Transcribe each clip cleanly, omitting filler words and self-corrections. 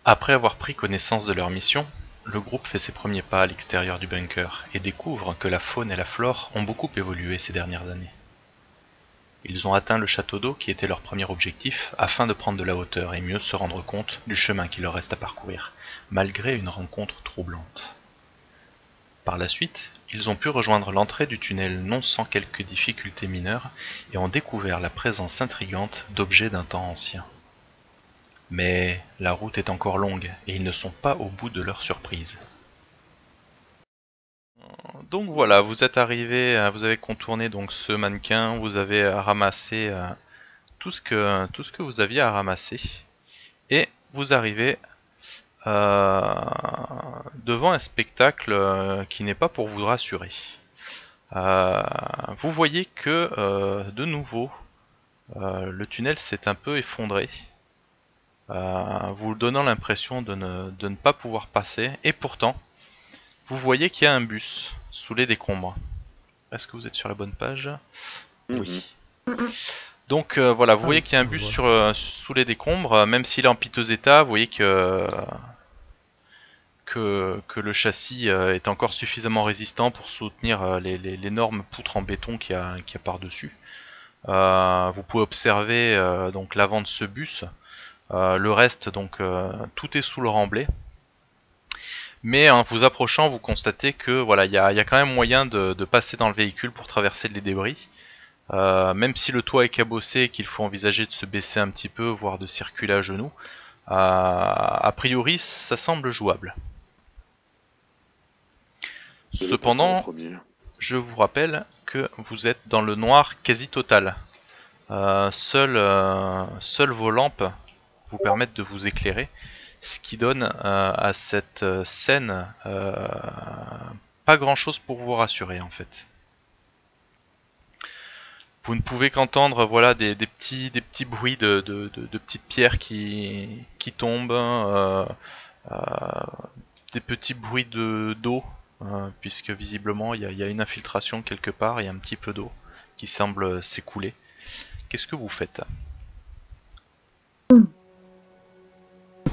Après avoir pris connaissance de leur mission, le groupe fait ses premiers pas à l'extérieur du bunker et découvre que la faune et la flore ont beaucoup évolué ces dernières années. Ils ont atteint le château d'eau qui était leur premier objectif afin de prendre de la hauteur et mieux se rendre compte du chemin qu'il leur reste à parcourir, malgré une rencontre troublante. Par la suite, ils ont pu rejoindre l'entrée du tunnel non sans quelques difficultés mineures et ont découvert la présence intrigante d'objets d'un temps ancien. Mais la route est encore longue et ils ne sont pas au bout de leur surprise. Donc voilà, vous êtes arrivé, vous avez contourné donc ce mannequin, vous avez ramassé tout ce que vous aviez à ramasser et vous arrivez devant un spectacle qui n'est pas pour vous rassurer. Vous voyez que de nouveau le tunnel s'est un peu effondré, vous donnant l'impression de ne pas pouvoir passer, et pourtant vous voyez qu'il y a un bus sous les décombres. Est-ce que vous êtes sur la bonne page? Oui. Donc voilà, vous voyez qu'il y a un bus sous les décombres, même s'il est en piteux état, vous voyez que le châssis est encore suffisamment résistant pour soutenir l'énorme poutre en béton qu'il y a par-dessus. Vous pouvez observer donc l'avant de ce bus, le reste donc tout est sous le remblai. Mais en vous approchant, vous constatez que voilà, il y a quand même moyen de passer dans le véhicule pour traverser les débris. Même si le toit est cabossé et qu'il faut envisager de se baisser un petit peu, voire de circuler à genoux, a priori ça semble jouable. Cependant, je vous rappelle que vous êtes dans le noir quasi total. Seules vos lampes vous permettent de vous éclairer, ce qui donne à cette scène pas grand chose pour vous rassurer en fait. Vous ne pouvez qu'entendre voilà, des petits bruits de petites pierres qui tombent, des petits bruits d'eau, puisque visiblement il y a une infiltration quelque part, il y a un petit peu d'eau qui semble s'écouler. Qu'est-ce que vous faites? Je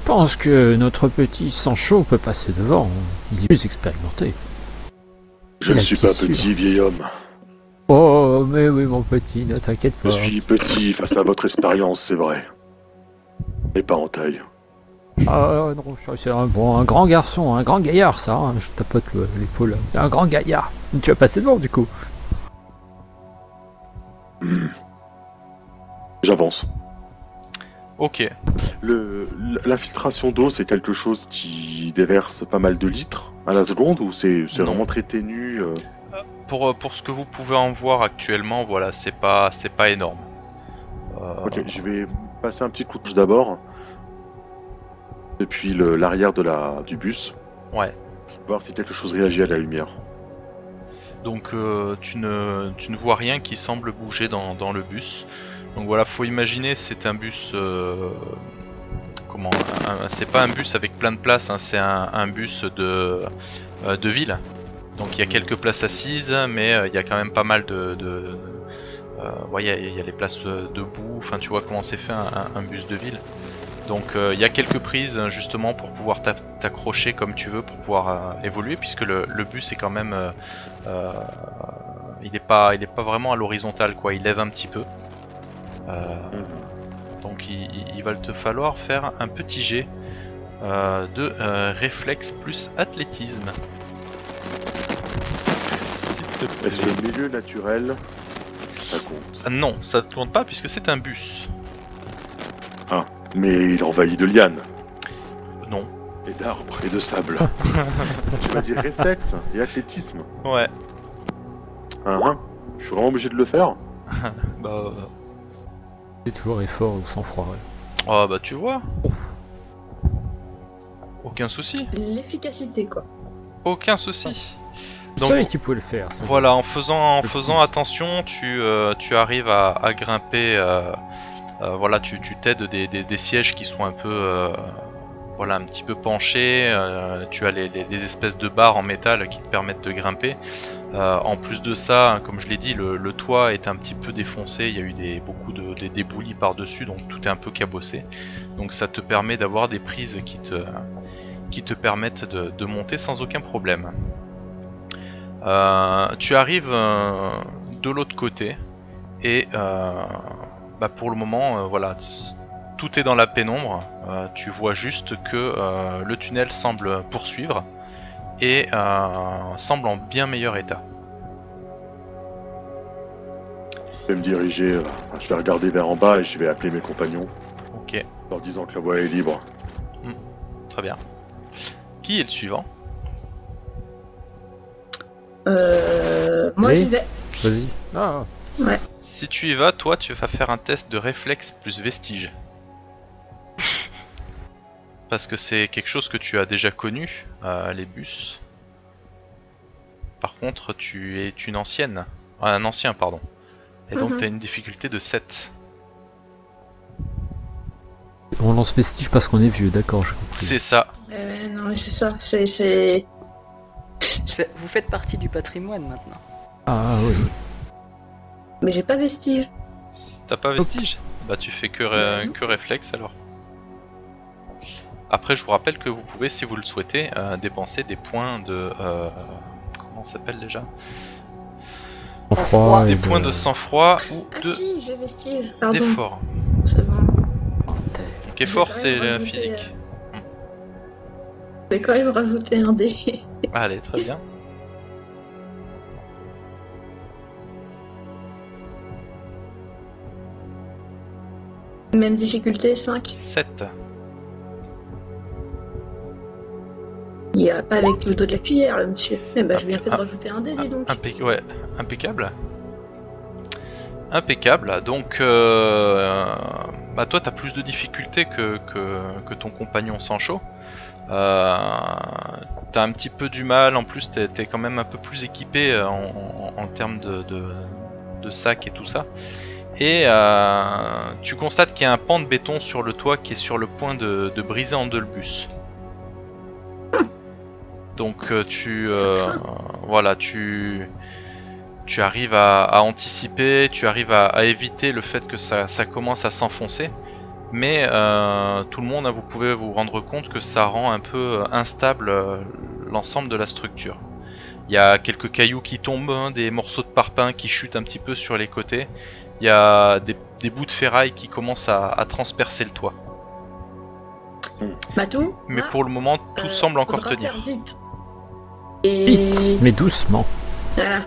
pense que notre petit Sancho peut passer devant, il est plus expérimenté. Je ne suis pas petit, vieil homme. Oh, mais oui, mon petit, ne t'inquiète pas. Je suis petit face à votre expérience, c'est vrai. Mais pas en taille. Ah non, c'est un grand garçon, un grand gaillard, ça, hein. Je tapote l'épaule. C'est un grand gaillard. Tu vas passer devant, du coup. J'avance. Ok. L'infiltration d'eau, c'est quelque chose qui déverse pas mal de litres à la seconde, ou c'est vraiment très ténu Pour ce que vous pouvez en voir actuellement, voilà, c'est pas énorme. Ok, je vais passer un petit coup de touche d'abord. Depuis l'arrière du bus. Ouais. Voir si quelque chose réagit à la lumière. Donc tu ne vois rien qui semble bouger dans le bus. Donc voilà, faut imaginer, c'est un bus... c'est pas un bus avec plein de places, hein, c'est un bus de ville. Donc il y a quelques places assises, mais il y a quand même pas mal il y a les places debout, enfin tu vois comment c'est fait un bus de ville. Donc il y a quelques prises justement pour pouvoir t'accrocher comme tu veux pour pouvoir évoluer, puisque le bus est quand même il est pas vraiment à l'horizontale quoi, il lève un petit peu. Donc il va te falloir faire un petit jet de réflexe plus athlétisme. Est-ce que le milieu naturel ça compte? Non, ça ne compte pas puisque c'est un bus. Ah, mais il envahit de lianes. Non. Et d'arbres et de sable. Tu vas dire réflexe et athlétisme. Ouais. Je suis vraiment obligé de le faire. Bah. C'est toujours effort ou sang-froid. Ouais. Oh bah tu vois. Aucun souci. L'efficacité quoi. Aucun souci. Donc, savais qu'il pouvait le faire. Voilà, en faisant attention, tu arrives à grimper. Voilà, tu t'aides des sièges qui sont un peu voilà, un petit peu penché, tu as les espèces de barres en métal qui te permettent de grimper. En plus de ça, comme je l'ai dit, le toit est un petit peu défoncé, il y a eu beaucoup de déboulis par-dessus, donc tout est un peu cabossé. Donc ça te permet d'avoir des prises qui te permettent de monter sans aucun problème. Tu arrives de l'autre côté et pour le moment, voilà, tout est dans la pénombre. Tu vois juste que le tunnel semble poursuivre et semble en bien meilleur état. Je vais me diriger, je vais regarder vers en bas et je vais appeler mes compagnons. Ok. En leur disant que la voie est libre. Très bien. Qui est le suivant? Moi Allez. j'y vais. Vas-y. Ah, Ouais. Si tu y vas, toi, tu vas faire un test de réflexe plus vestige. Parce que c'est quelque chose que tu as déjà connu, les bus. Par contre, tu es une ancienne. Un ancien, pardon. Et donc, tu as une difficulté de 7. on lance vestige parce qu'on est vieux, d'accord, j'ai compris. C'est ça. Non mais c'est ça, c'est... Vous faites partie du patrimoine maintenant. Ah oui. Mais j'ai pas vestige. T'as pas vestige? Bah tu fais que réflexe alors. Après je vous rappelle que vous pouvez, si vous le souhaitez, dépenser des points de... comment ça s'appelle déjà? Sang-froid. Des points de sang-froid ou Ah de si, j'ai vestige, pardon. d'effort. C'est bon. Donc effort Je vais c'est quand même rajouter, physique. Je vais quand même rajouter un dé. Allez, très bien. Même difficulté, 5. 7. Il y a pas avec le dos de la cuillère, là, monsieur. Eh ben, je viens de rajouter un dé, dis donc. Ouais, impeccable. Impeccable. Donc, toi, t'as plus de difficultés que ton compagnon Sancho. T'as un petit peu du mal. En plus, t'es quand même un peu plus équipé en termes de sac et tout ça. Et tu constates qu'il y a un pan de béton sur le toit qui est sur le point de briser en deux le bus. Donc tu arrives à anticiper, tu arrives à éviter le fait que ça commence à s'enfoncer, mais tout le monde, vous pouvez vous rendre compte que ça rend un peu instable l'ensemble de la structure. Il y a quelques cailloux qui tombent, des morceaux de parpaing qui chutent un petit peu sur les côtés, il y a des bouts de ferraille qui commencent à transpercer le toit. Matou, Mais moi, pour le moment, tout semble encore faudra tenir. faire vite. Et... Vite, mais doucement. Voilà.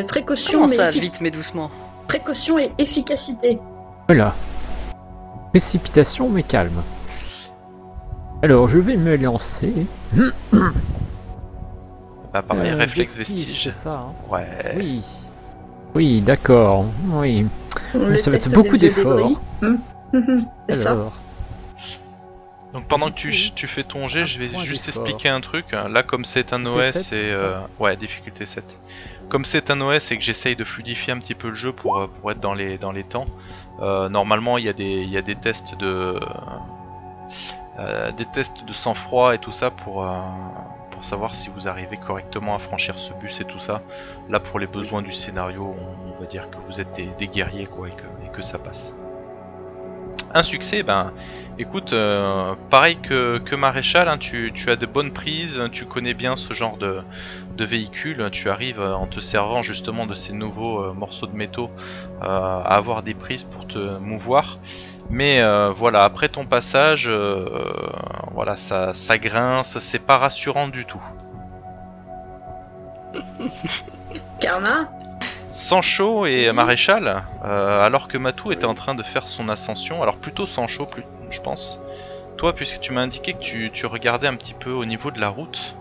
Précaution, Comment mais ça, vite mais doucement? précaution et efficacité. Voilà. Précipitation, mais calme. Alors, je vais me lancer. Bah pareil, réflexe vestige. C'est ça, hein. Ouais. Oui. Oui, d'accord. Oui. Le Ça va être test beaucoup des d'efforts. débris. C'est ça. Alors, Donc pendant que tu fais ton jet, Un je vais point juste d'effort. expliquer un truc. Là, comme c'est un Difficulté OS, 7, c'est... c'est ça ouais, difficulté 7. Comme c'est un OS et que j'essaye de fluidifier un petit peu le jeu pour être dans les temps, normalement il y a des tests de... des tests de sang-froid et tout ça pour savoir si vous arrivez correctement à franchir ce bus et tout ça. Là, pour les besoins du scénario, on va dire que vous êtes des guerriers, quoi, et que ça passe. Un succès, ben écoute, pareil que Maréchal, hein, tu as de bonnes prises, tu connais bien ce genre de véhicule, tu arrives en te servant justement de ces nouveaux morceaux de métaux à avoir des prises pour te mouvoir. Mais voilà, après ton passage, voilà, ça grince, c'est pas rassurant du tout. Karma. Sancho et Maréchal, alors que Matou était en train de faire son ascension, alors plutôt Sancho, je pense. Toi, puisque tu m'as indiqué que tu regardais un petit peu au niveau de la route,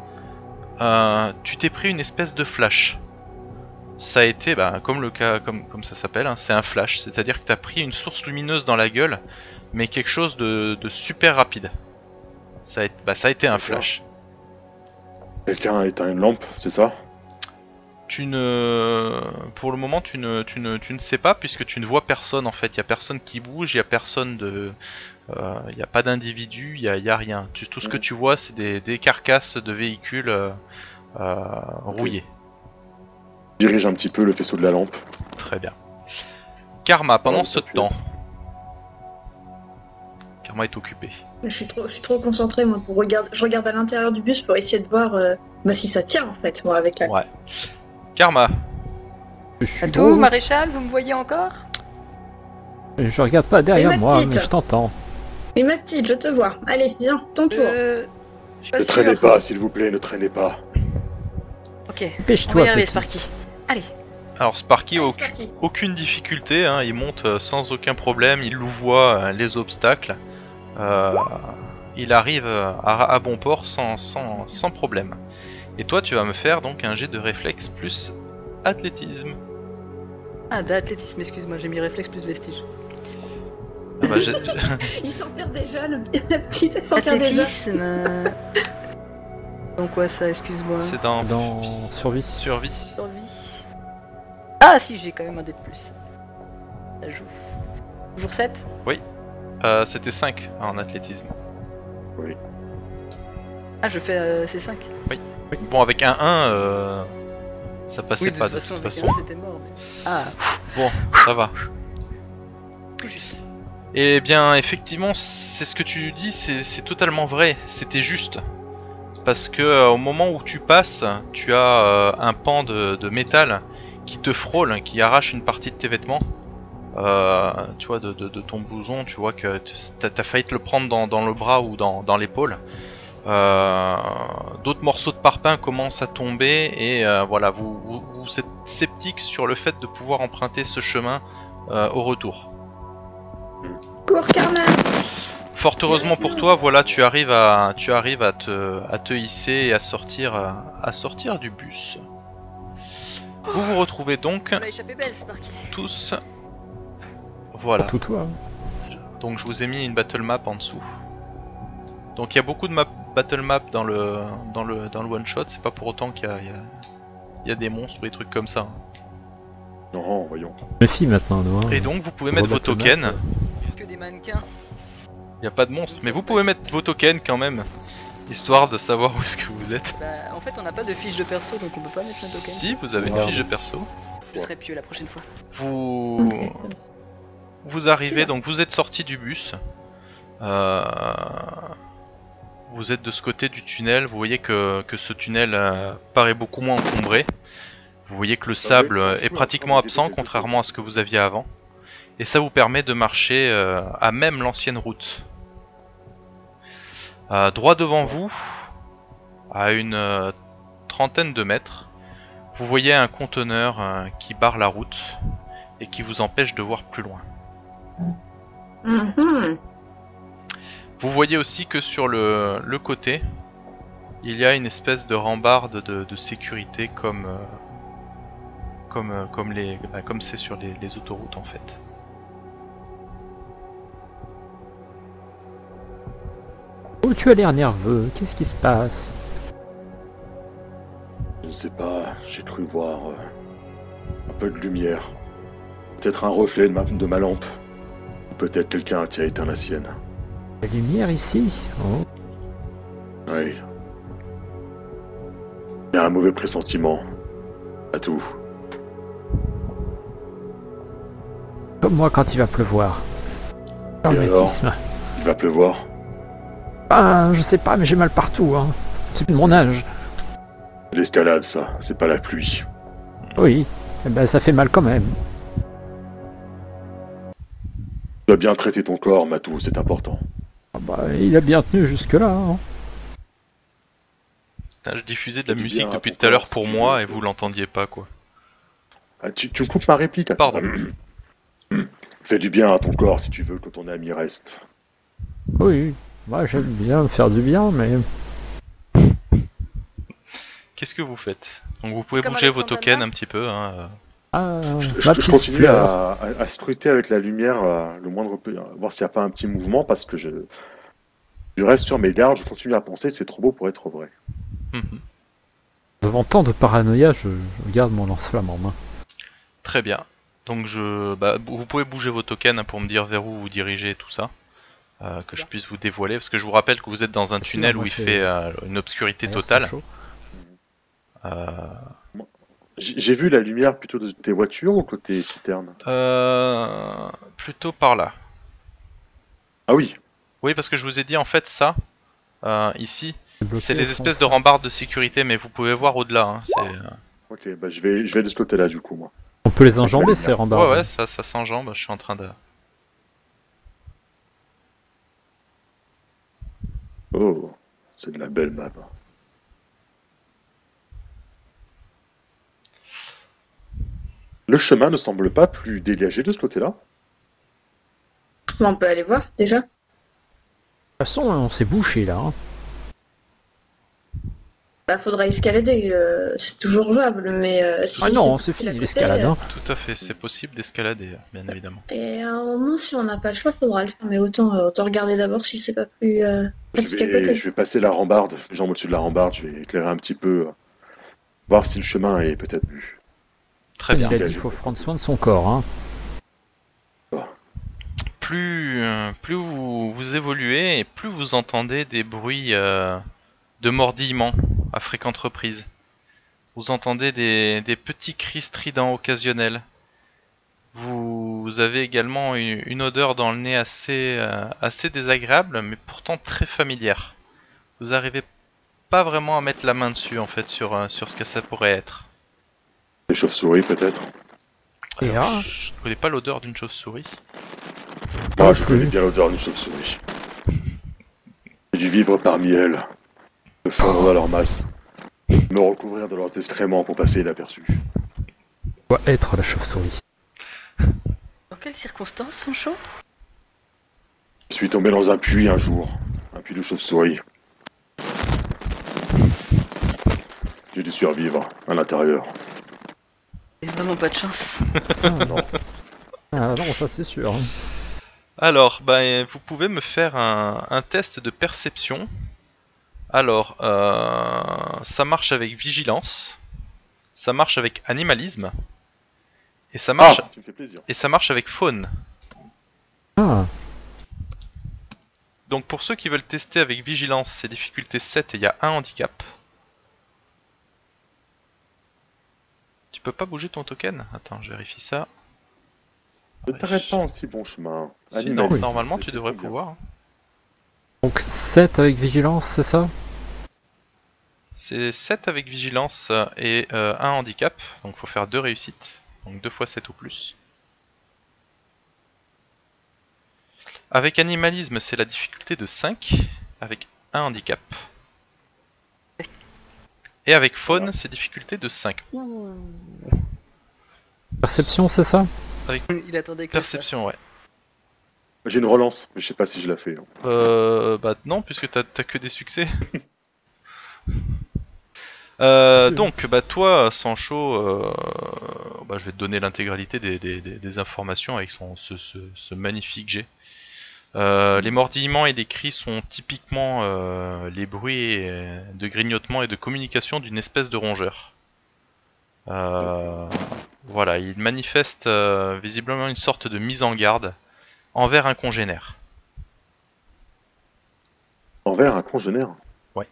tu t'es pris une espèce de flash. Ça a été, comme le cas, comme ça s'appelle, hein, c'est un flash, c'est-à-dire que tu as pris une source lumineuse dans la gueule, mais quelque chose de super rapide. Ça a été un flash. Quelqu'un a éteint une lampe, c'est ça? Pour le moment, tu ne sais pas puisque tu ne vois personne en fait. Il y a personne qui bouge, il y a personne de, il n'y a pas d'individu, il y a rien. Tout ce que tu vois, c'est des carcasses de véhicules rouillés. Je dirige un petit peu le faisceau de la lampe. Très bien. Karma, pendant Oh, ce ça pue. temps, Karma est occupé. Je suis trop concentrée, moi, je regarde à l'intérieur du bus pour essayer de voir si ça tient, en fait, moi, avec la... Ouais. Karma, Je suis À tout, gros, maréchal, vous me voyez encore? je regarde pas derrière Et ma moi, petite. mais je t'entends. Et ma petite, je te vois. Allez, viens, ton tour. Je suis pas Ne sûr. traînez pas, s'il vous plaît, ne traînez pas. Ok, on va Dépêche-toi, y arriver, petite. Sparky. Allez. alors Sparky, Allez, Sparky. aucune difficulté, hein, il monte sans aucun problème, il louvoie les obstacles. Il arrive à bon port sans problème. Et toi, tu vas me faire donc un jet de réflexe plus athlétisme. Ah, d'athlétisme, excuse-moi, j'ai mis réflexe plus vestige. Ah bah, Il s'enterre déjà, le petit s'enterre déjà. Athlétisme. Donc quoi ça, excuse-moi. c'est dans Survie. survie. Survie. Ah si, j'ai quand même un dé de plus. Ça joue. Toujours 7. C'était 5 en athlétisme. Ah, je fais C5. Bon, avec un 1, ça passait Oui, de pas toute de façon, toute avec façon. un, c'était mort. Mais... Ah, Bon, ça va. tout juste. Eh bien, effectivement, c'est ce que tu dis, c'est totalement vrai. C'était juste. Parce que au moment où tu passes, tu as un pan de métal qui te frôle, qui arrache une partie de tes vêtements. Tu vois, de ton blouson, tu vois que t'as failli te le prendre dans le bras ou dans l'épaule. D'autres morceaux de parpaing commencent à tomber et voilà, vous êtes sceptique sur le fait de pouvoir emprunter ce chemin au retour. Cours, Carmen. Fort heureusement pour toi, voilà, tu arrives à te hisser et à sortir du bus. Vous vous retrouvez donc On a échappé belle, Sparky. tous. Voilà. Tout toi. Donc je vous ai mis une battle map en dessous. Donc il y a beaucoup de battle map dans le one shot. C'est pas pour autant qu'il y a des monstres ou des trucs comme ça. Non, voyons. Méfie maintenant, nous. Hein. Et donc vous pouvez mettre vos Rebattle tokens. map, Que des mannequins. Il n'y a pas de monstre, mais vous pouvez mettre vos tokens quand même, histoire de savoir où est-ce que vous êtes. Bah, en fait, on n'a pas de fiche de perso, donc on peut pas mettre un token. Si vous avez une Wow. fiche de perso, Je serai pieux la prochaine fois. vous arrivez, donc vous êtes sorti du bus. Vous êtes de ce côté du tunnel. Vous voyez que ce tunnel paraît beaucoup moins encombré. Vous voyez que le sable est pratiquement absent, contrairement à ce que vous aviez avant. Et ça vous permet de marcher à même l'ancienne route. Droit devant vous, à une trentaine de mètres, vous voyez un conteneur qui barre la route et qui vous empêche de voir plus loin. Mhm. Vous voyez aussi que sur le côté, il y a une espèce de rambarde de sécurité comme c'est sur les autoroutes en fait. Oh, tu as l'air nerveux. Qu'est-ce qui se passe? Je ne sais pas, j'ai cru voir un peu de lumière. Peut-être un reflet de ma lampe. Ou peut-être quelqu'un qui a éteint la sienne. La lumière ici? Oh. Oui. Il y a un mauvais pressentiment. À tout. Comme moi quand il va pleuvoir. Hermétisme. Il va pleuvoir. Ah, je sais pas, mais j'ai mal partout. Hein. C'est de mon âge. L'escalade, ça, c'est pas la pluie. Oui. Eh ben, ça fait mal quand même. Tu dois bien traiter ton corps, Matou, c'est important. Ah bah, il a bien tenu jusque-là. Hein. Putain, je diffusais de la Fais du musique bien à depuis ton tout à l'heure corps, pour si tu moi veux. et vous l'entendiez pas quoi. Ah, tu me coupes ma réplique. attends. Pardon. Fais du bien à ton corps si tu veux que ton ami reste. Oui. Moi, j'aime bien me faire du bien, mais... Qu'est-ce que vous faites? Donc vous pouvez Comme bouger avec vos Fontana. tokens un petit peu. Ah, Je ma petite continue fleur. à scruter avec la lumière le moindre peu, voir s'il n'y a pas un petit mouvement parce que je reste sur mes gardes, je continue à penser que c'est trop beau pour être vrai. Mhm. Devant tant de paranoïa, je garde mon lance-flamme en main. Très bien. Donc vous pouvez bouger vos tokens pour me dire vers où vous dirigez et tout ça. Que je puisse vous dévoiler, parce que je vous rappelle que vous êtes dans un tunnel où il fait une obscurité totale. J'ai vu la lumière plutôt de tes voitures ou côté citerne? Plutôt par là. Ah oui. Oui, parce que je vous ai dit en fait ça, ici, c'est les espèces de fond. rambardes de sécurité, mais vous pouvez voir au-delà. Hein, Ok, bah je vais de ce côté-là du coup moi. On peut les enjamber ces rambardes. Ouais, ça s'enjambe, je suis en train de... Oh, c'est de la belle map. Le chemin ne semble pas plus dégagé de ce côté-là. On peut aller voir déjà. De toute façon, on s'est bouché là. Hein. Bah, faudra escalader, c'est toujours jouable, mais si Ah non, c'est facile à fini côté, l'escalade. Hein. Tout à fait, c'est possible d'escalader, bien évidemment. Et à un moment, si on n'a pas le choix, faudra le faire, mais autant regarder d'abord si c'est pas plus Je pratique à côté. vais passer la rambarde, mes jambes au-dessus de la rambarde, je vais éclairer un petit peu, voir si le chemin est peut-être vu. Très bien. Il a dit qu'il faut prendre soin de son corps. Hein. Plus vous évoluez et plus vous entendez des bruits de mordillement à fréquentes reprises. Vous entendez des petits cris stridents occasionnels. Vous avez également une odeur dans le nez assez désagréable, mais pourtant très familière. Vous n'arrivez pas vraiment à mettre la main dessus, en fait, sur ce que ça pourrait être. Des chauves-souris peut-être. Et Alors, là, je ne connais pas l'odeur d'une chauve-souris. Moi, je connais bien l'odeur d'une chauve-souris. J'ai dû vivre parmi elles, me fondre dans leur masse, me recouvrir de leurs excréments pour passer inaperçu. doit être la chauve-souris. Dans quelles circonstances, Sancho? Je suis tombé dans un puits un jour, un puits de chauve-souris. J'ai dû survivre à l'intérieur. J'ai vraiment pas de chance. Ah non, ça c'est sûr. Hein. Alors, vous pouvez me faire un test de perception. Alors, ça marche avec vigilance, ça marche avec animalisme, et ça marche, Tu me fais plaisir. et ça marche avec faune. Ah, Donc pour ceux qui veulent tester avec vigilance, c'est difficulté 7 et il y a un handicap. Tu peux pas bouger ton token? Attends, je vérifie ça. Ne t'arrête pas en si bon chemin. Si, Animalisme, normalement c'est tu devrais bien. pouvoir. donc 7 avec vigilance, c'est ça? C'est 7 avec vigilance et un handicap, donc faut faire 2 réussites, donc 2 fois 7 ou plus. Avec animalisme, c'est la difficulté de 5, avec un handicap. Et avec faune, c'est difficulté de 5. Perception, c'est ça? Il attendait que ça. Perception, ouais. J'ai une relance, mais je sais pas si je la fais. Hein. Non, puisque t'as que des succès. Donc, toi, Sancho, je vais te donner l'intégralité des informations avec ce magnifique jet. Les mordillements et les cris sont typiquement les bruits de grignotement et de communication d'une espèce de rongeur. Voilà, il manifeste visiblement une sorte de mise en garde envers un congénère. Envers un congénère? Ouais.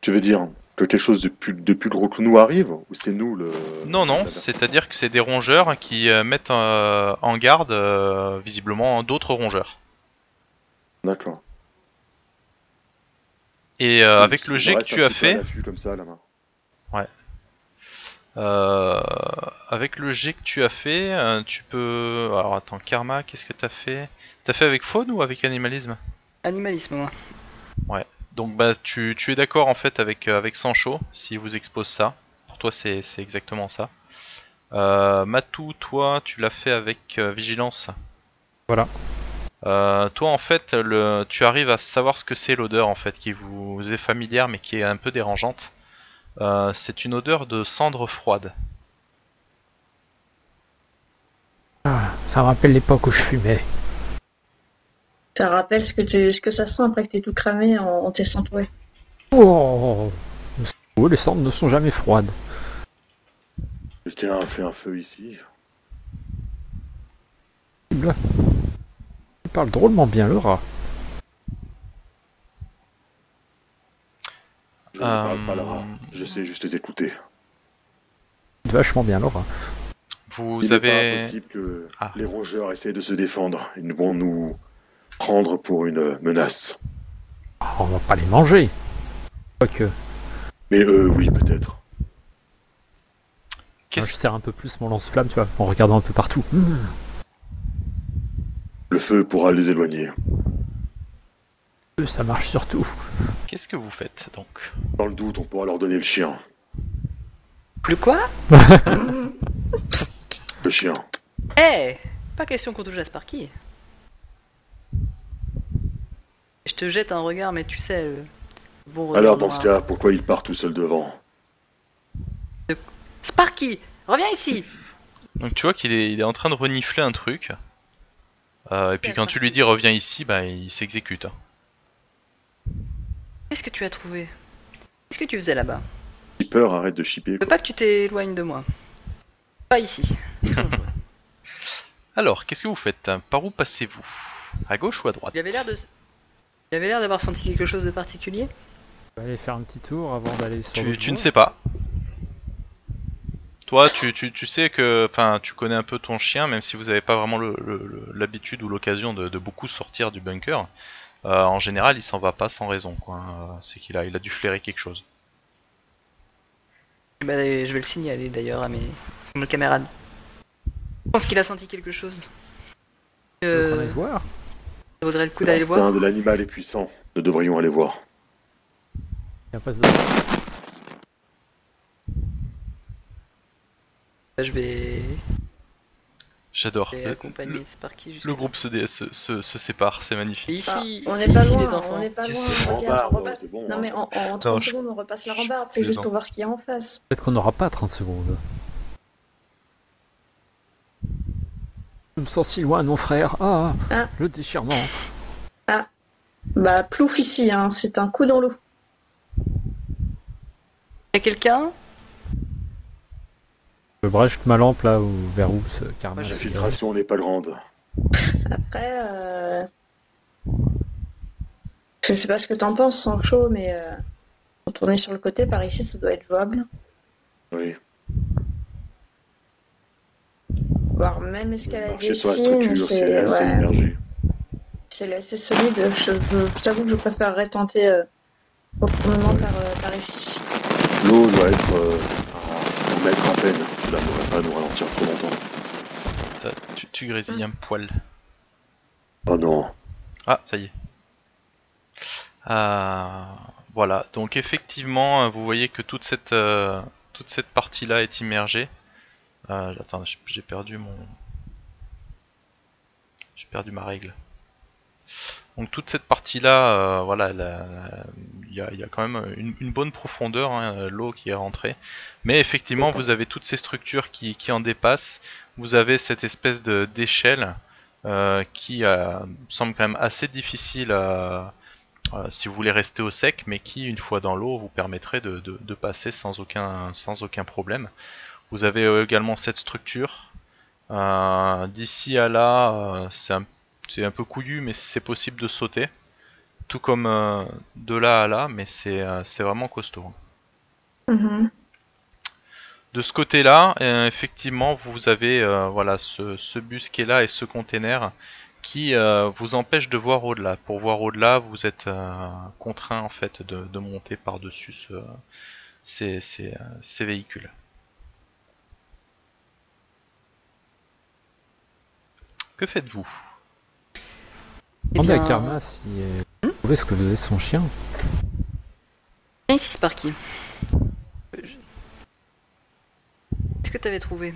Tu veux dire que quelque chose de plus gros que nous arrive? Ou c'est nous le... Non, c'est-à-dire que c'est des rongeurs qui mettent en garde visiblement d'autres rongeurs. D'accord. Et avec le jet que tu as fait... Comme ça, la main. Avec le jet que tu as fait, tu peux... Alors attends, karma, qu'est-ce que t'as fait? T'as fait avec faune ou avec animalisme? Animalisme, moi. Ouais. Donc tu es d'accord en fait avec Sancho, s'il vous expose ça. Pour toi c'est exactement ça. Matou, toi tu l'as fait avec vigilance. Voilà. Toi en fait, tu arrives à savoir ce que c'est l'odeur en fait, qui vous est familière mais qui est un peu dérangeante. C'est une odeur de cendre froide. Ça me rappelle l'époque où je fumais. Ça rappelle ce que ça sent après que t'es tout cramé en t'essant ouais. Oh, Oh, les cendres ne sont jamais froides. Quelqu'un a fait un feu ici. Il parle drôlement bien le rat. Je ne parle pas Lara. Je sais juste les écouter. Vachement bien le rat. Vous Il n'est pas avez... impossible que Ah. les rongeurs essayent de se défendre. Ils vont nous prendre pour une menace. Ah, on va pas les manger. Quoique, Mais eux, oui, peut-être. je Qu'est-ce serre un peu plus mon lance-flamme, tu vois, en regardant un peu partout. Le feu pourra les éloigner. Ça marche surtout. qu'est-ce que vous faites donc? Dans le doute, on pourra leur donner le chien. Le quoi? Le chien. Eh, pas question qu'on touche à Sparky. Je te jette un regard, mais tu sais, bon regard Alors, dans ce noir. cas, pourquoi il part tout seul devant? Sparky, reviens ici. Donc tu vois qu'il est, il est en train de renifler un truc. Et puis quand tu lui dis reviens ici, bah il s'exécute. Hein. Qu'est-ce que tu as trouvé? Qu'est-ce que tu faisais là-bas? Skipper, arrête de chipper. Je veux pas que tu t'éloignes de moi. Pas ici. Alors, qu'est-ce que vous faites? Par où passez-vous? À gauche ou à droite? Il avait l'air de... Il avait l'air d'avoir senti quelque chose de particulier. On va aller faire un petit tour avant d'aller sur Tu ne sais pas. Toi, tu sais que, enfin, tu connais un peu ton chien, même si vous n'avez pas vraiment l'habitude ou l'occasion de beaucoup sortir du bunker. En général, il s'en va pas sans raison, quoi. C'est qu'il a dû flairer quelque chose. Bah, je vais le signaler d'ailleurs à mes camarades. Je pense qu'il a senti quelque chose. On va aller voir. Ça vaudrait le coup d'aller le voir. L'instinct de l'animal est puissant. Nous devrions aller voir. Il y a un passe de... Je vais J'adore. accompagner Sparky jusqu'à Le groupe se sépare, c'est magnifique. Et ici, Ah, on ici, n'est pas ici, loin, les enfants. on n'est pas loin. Yes. Regarde, Rambarde, on repasse- c'est bon, Non hein. mais en 30 Non, secondes on repasse la rambarde, je c'est juste plaisante. pour voir ce qu'il y a en face. Peut-être qu'on n'aura pas 30 secondes. Je me sens si loin, mon frère. Ah, Ah. le déchirement. Bah plouf ici, hein, c'est un coup dans l'eau. Y'a quelqu'un? Je brèche ma lampe là, ou vers où ce karma. L'infiltration n'est pas grande. Après, je sais pas ce que t'en penses, Sancho, mais quand on est sur le côté, par ici, ça doit être jouable. Oui. Voire même escalader Marcher sur la ici, mais structure, c'est assez ouais, immergé. c'est assez solide. Je t'avoue que je préférerais tenter au moment par ici. L'eau doit être à 1 mètre à peine. Cela ne devrait pas nous ralentir trop longtemps. Tu grésilles un poil. Oh non. Ah, ça y est. Voilà, donc effectivement, vous voyez que toute cette partie-là est immergée. Attends, j'ai perdu ma règle. Donc toute cette partie-là, voilà, il y a quand même une bonne profondeur, hein, l'eau qui est rentrée. Mais effectivement, vous avez toutes ces structures qui en dépassent. Vous avez cette espèce d'échelle qui semble quand même assez difficile si vous voulez rester au sec, mais qui, une fois dans l'eau, vous permettrait de passer sans aucun problème. Vous avez également cette structure. D'ici à là, c'est un peu couillu, mais c'est possible de sauter. Tout comme de là à là, mais c'est vraiment costaud. Mhm. De ce côté-là, effectivement, vous avez voilà, ce bus qui est là et ce container qui vous empêche de voir au-delà. Pour voir au-delà, vous êtes contraint en fait de monter par-dessus ces véhicules. Que faites-vous? Eh Demandez à bien, Karma si vous trouvez ce que faisait son chien. viens ici, Sparky. Qu'est-ce que t'avais trouvé?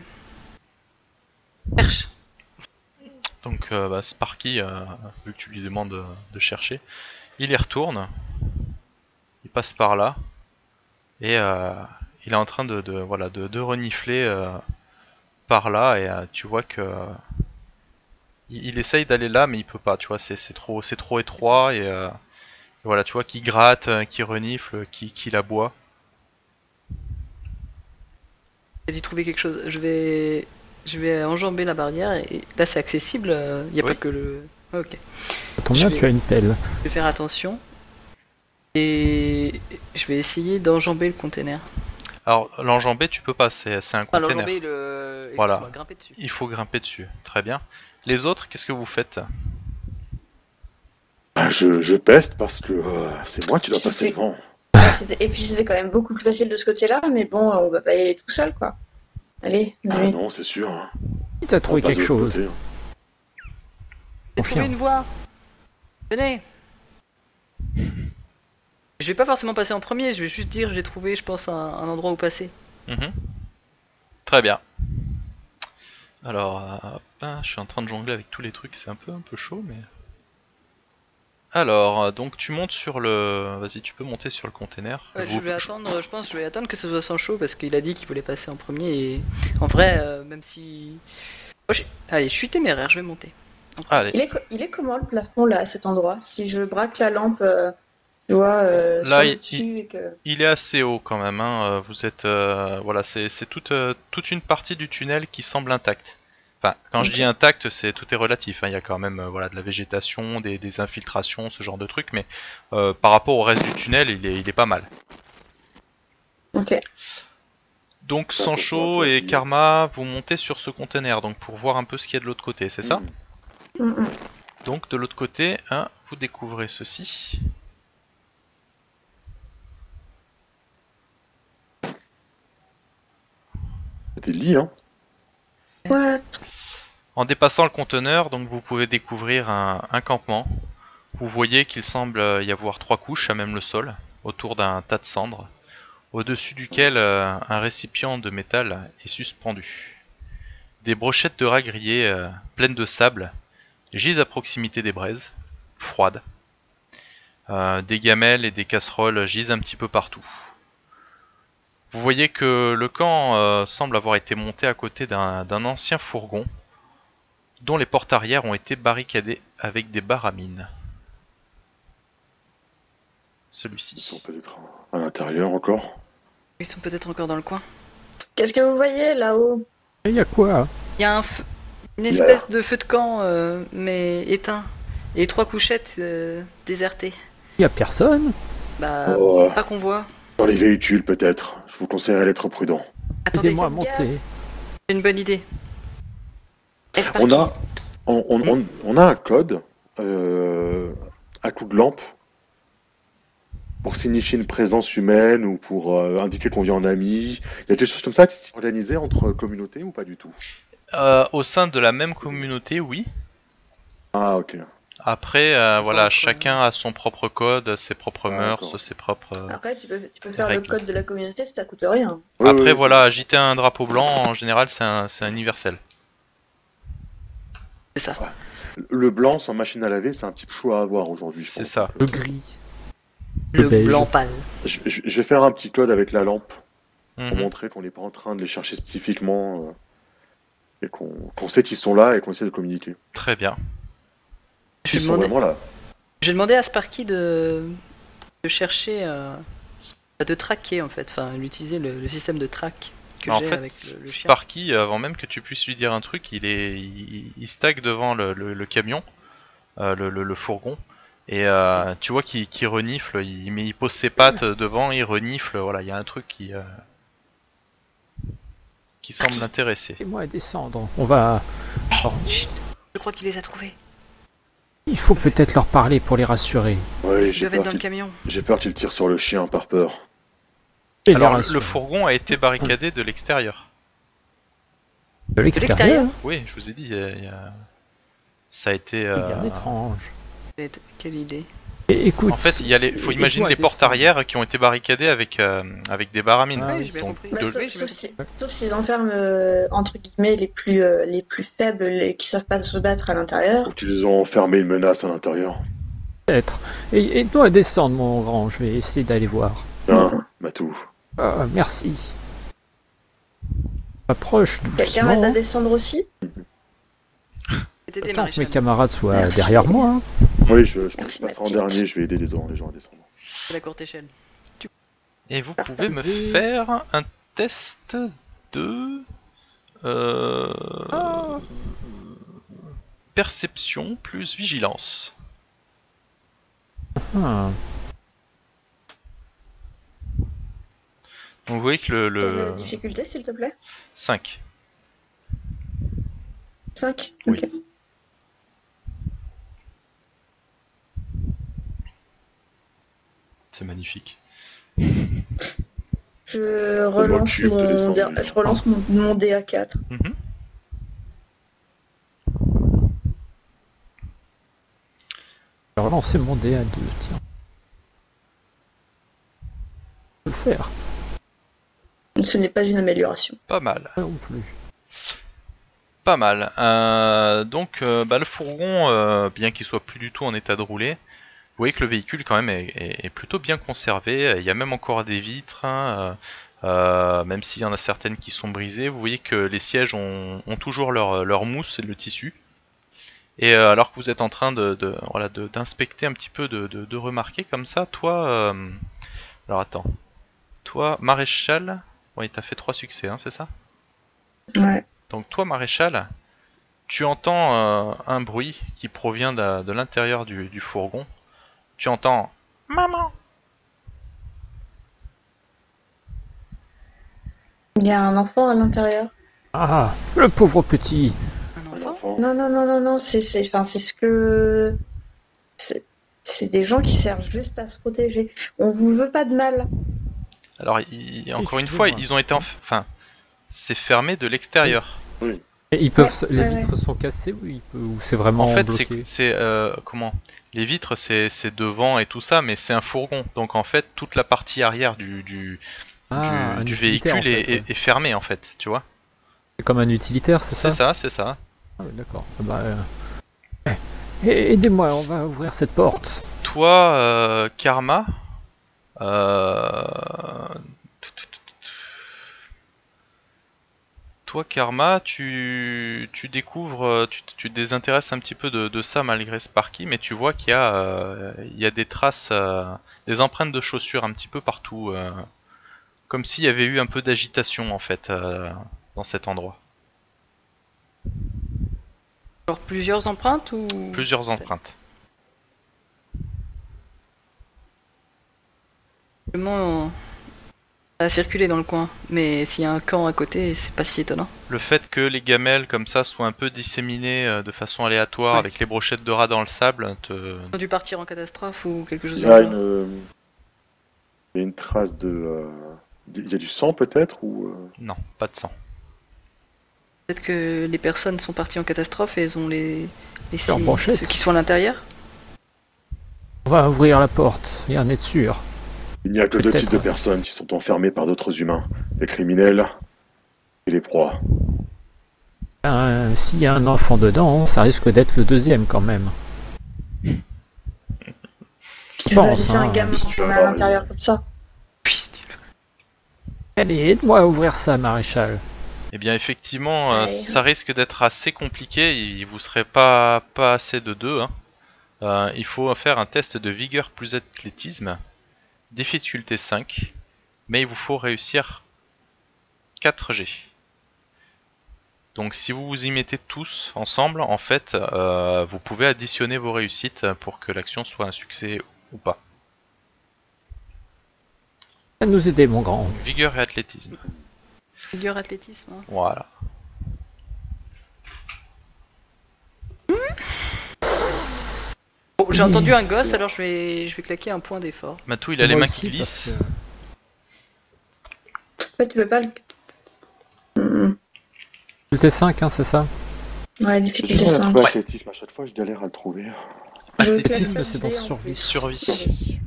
Cherche. Donc Sparky, vu que tu lui demandes de chercher, il y retourne, il passe par là, et il est en train de renifler par là, et tu vois que il essaye d'aller là, mais il peut pas, tu vois, c'est trop étroit, et voilà, tu vois qu'il gratte, qu'il renifle, qu'il aboie. J'ai dû trouver quelque chose. Je vais enjamber la barrière et là c'est accessible. Il n'y a Oui. pas que le. Ok. Ça tombe bien, Je vais- tu as une pelle. Je vais faire attention. Et je vais essayer d'enjamber le container. Alors, l'enjamber, tu peux pas, c'est un Enfin, container. l'enjamber, le. Voilà. Excuse-moi, grimper dessus. Il faut grimper dessus. Très bien. Les autres, qu'est-ce que vous faites? Ah, je peste parce que c'est moi qui dois passer C'était- devant. Et puis c'était quand même beaucoup plus facile de ce côté-là, mais bon, on va pas y aller tout seul, quoi. Allez, Ah allez. non, c'est sûr. Hein. Si t'as trouvé On passe quelque de l'autre chose. côté. J'ai Confirme. trouvé une voie. Venez. Je vais pas forcément passer en premier, je vais juste dire j'ai trouvé, je pense, un endroit où passer. Mhm. Très bien. Alors, hop, je suis en train de jongler avec tous les trucs, c'est un peu chaud, mais... Alors, donc tu montes sur le... Vas-y, tu peux monter sur le container. Je vais attendre, je pense, je vais attendre que ce soit sans chaud parce qu'il a dit qu'il voulait passer en premier et en vrai, même si... Allez, je suis téméraire, je vais monter. Allez, Il est comment le plafond là à cet endroit? Si je braque la lampe, tu vois, Là, sur le il- dessus et que. il est assez haut quand même, hein. Vous êtes... voilà, c'est toute une partie du tunnel qui semble intacte. Enfin, quand je Ok. dis intact, tout est relatif, hein. Il y a quand même voilà, de la végétation, des infiltrations, ce genre de trucs, mais par rapport au reste du tunnel, il est pas mal. Ok. Donc Ça, Sancho faut voir, et vite. Karma, vous montez sur ce container donc pour voir un peu ce qu'il y a de l'autre côté, c'est ça? Mm. Donc de l'autre côté, hein, vous découvrez ceci. C'était le lit, hein. What? En dépassant le conteneur, donc vous pouvez découvrir un campement. Vous voyez qu'il semble y avoir 3 couches à même le sol, autour d'un tas de cendres, au-dessus duquel un récipient de métal est suspendu. Des brochettes de rats grillés pleines de sable gisent à proximité des braises, froides. Des gamelles et des casseroles gisent un petit peu partout. Vous voyez que le camp semble avoir été monté à côté d'un ancien fourgon, dont les portes arrière ont été barricadées avec des baramines. Ils sont Celui-ci. peut-être à l'intérieur encore. Ils sont peut-être encore dans le coin. Qu'est-ce que vous voyez là-haut? Et y a quoi? Il y a une espèce de feu de camp, mais éteint. Et 3 couchettes désertées. Y a personne? Bah, Oh, pas qu'on voit. dans les véhicules, peut-être. Je vous conseillerais d'être prudent. Attendez, Aidez-moi à faites gaffe. monter. j'ai une bonne idée. Esparky. On a un code à coup de lampe pour signifier une présence humaine ou pour indiquer qu'on vient en ami. Il y a des choses comme ça qui sont organisées entre communautés ou pas du tout? Au sein de la même communauté, oui. Ah, ok. Après, voilà, Propre, chacun a son propre code, ses propres Ah, mœurs, d'accord. ses propres... Après, tu peux faire Règles. le code de la communauté, ça coûte rien. Ouais, Après, ouais, voilà, c'est- agiter un drapeau blanc, en général, c'est universel. C'est ça. Le blanc sans machine à laver, c'est un petit peu chaud à avoir aujourd'hui. je C'est pense. ça. Le gris. Le beige. blanc pâle. Je vais faire un petit code avec la lampe pour Mhm. montrer qu'on n'est pas en train de les chercher spécifiquement et qu'on sait qu'ils sont là et qu'on essaie de communiquer. Très bien. Je Ils vais sont demander, vraiment là. je vais demander à Sparky de chercher, de traquer en fait, enfin d'utiliser le système de track que En j'ai fait, avec le chien. Sparky, avant même que tu puisses lui dire un truc, il stack devant le camion, le fourgon, et tu vois qu'il renifle, mais il pose ses pattes devant, il renifle, voilà, il y a un truc qui semble l'intéresser. Aidez-moi à descendre. On va... Chut, je crois qu'il les a trouvés. Il faut peut-être leur parler pour les rassurer. Oui, Ils doivent être dans le camion. j'ai peur qu'ils tirent sur le chien par peur. Et les Alors, le rassurer. fourgon a été barricadé de l'extérieur. De l'extérieur? l'extérieur Oui, je vous ai dit, ça a été... C'est bien étrange. Quelle idée. Et écoute... En fait, faut imaginer aide-moi à les portes descendre. arrière qui ont été barricadées avec des baramines. Ah oui, oui, j'ai bien Donc, compris. Bah, de- Oui, j'ai bien sauf s'ils enferment entre guillemets les plus faibles, qui savent pas se battre à l'intérieur. Donc ils ont enfermé une menace à l'intérieur. Peut-être. Et aide-moi à descendre, mon grand. Je vais essayer d'aller voir. Hein, Matou. Merci. Approche Quelqu'un va doucement. descendre aussi? C'était des Attends que mes maréchals. camarades soient Merci. derrière moi. Hein. Oui, je Merci, passerai en Mathilde. dernier, je vais aider les gens à descendre. C'est la courte échelle. Et vous pouvez me Parfait. faire un test 2. Perception plus vigilance. Ah. Donc vous voyez que Quelle difficulté, s'il te plaît? 5. 5. Oui. Ok. C'est magnifique. Je relance cube de descendre, mon, je relance mon dé à 4. Mhm. Je vais relancer mon dé à 2, tiens. Je peux le faire. Ce n'est pas une amélioration. Pas mal. Pas non plus. Pas mal. Donc le fourgon, bien qu'il soit plus du tout en état de rouler, vous voyez que le véhicule quand même est plutôt bien conservé. Il y a même encore des vitres, hein, même s'il y en a certaines qui sont brisées. Vous voyez que les sièges ont toujours leur mousse et le tissu. Et alors que vous êtes en train d'inspecter un petit peu, de remarquer comme ça, toi... alors attends. Toi, maréchal... Oui, t'as fait 3 succès, hein, c'est ça? Ouais. Donc toi, maréchal, tu entends un bruit qui provient de l'intérieur du fourgon. Tu entends « Maman !» Il y a un enfant à l'intérieur. Ah, le pauvre petit. Un Un enfant? enfant. Non, c'est ce que... C'est des gens qui servent juste à se protéger. On vous veut pas de mal. Alors, encore une fois, Excusez-moi. ils ont été... Enfin, c'est fermé de l'extérieur. Et ils peuvent, Ouais, les ouais, vitres sont cassées ou c'est vraiment En fait, bloqué? comment? Les vitres, c'est devant et tout ça, mais c'est un fourgon. Donc en fait, toute la partie arrière du Un utilitaire, véhicule en fait, ouais. est fermée, en fait, tu vois? C'est comme un utilitaire, c'est ça? C'est ça, c'est ça. Ah oui, d'accord. Ah bah, aidez-moi, on va ouvrir cette porte. Toi, Karma, toi, Karma, tu découvres, tu te désintéresses un petit peu de ça malgré Sparky, mais tu vois qu'il y a des traces, des empreintes de chaussures un petit peu partout, comme s'il y avait eu un peu d'agitation en fait dans cet endroit. Genre plusieurs empreintes ou... Plusieurs empreintes. Vraiment, ça a circulé dans le coin. Mais s'il y a un camp à côté, c'est pas si étonnant. Le fait que les gamelles comme ça soient un peu disséminées de façon aléatoire Ouais. avec les brochettes de rats dans le sable, Ils ont dû partir en catastrophe ou quelque chose Il du y a genre. il y a une trace de... Il y a du sang peut-être ou non, pas de sang. Peut-être que les personnes sont parties en catastrophe et elles ont laissé Leurs brochettes. ceux qui sont à l'intérieur. On va ouvrir la porte, et en être sûr. Il n'y a que deux Peut-être. types de personnes qui sont enfermées par d'autres humains. Les criminels et les proies. S'il y a un enfant dedans, ça risque d'être le deuxième quand même. Tu Pense, vas laisser un hein, gamin si tu à vas avoir l'intérieur comme ça. Puis, Allez, aide-moi à ouvrir ça, maréchal. Eh bien effectivement, Ouais. ça risque d'être assez compliqué, il vous serait pas assez de 2. Hein. Il faut faire un test de vigueur plus athlétisme, difficulté 5, mais il vous faut réussir 4 G. Donc si vous vous y mettez tous ensemble, en fait, vous pouvez additionner vos réussites pour que l'action soit un succès ou pas. À nous aider, mon grand. Vigueur et athlétisme. figure athlétisme. Hein. Voilà. Bon, j'ai entendu un gosse, alors je vais claquer un point d'effort. Matou, il a les Moi mains aussi, qui glissent. Ouais, tu peux pas le... Difficulté 5, hein, c'est ça? Ouais, J'ai difficulté du mal à 5. trouver athlétisme à chaque fois, je galère à le trouver. Athlétisme, c'est dans survie. Survie.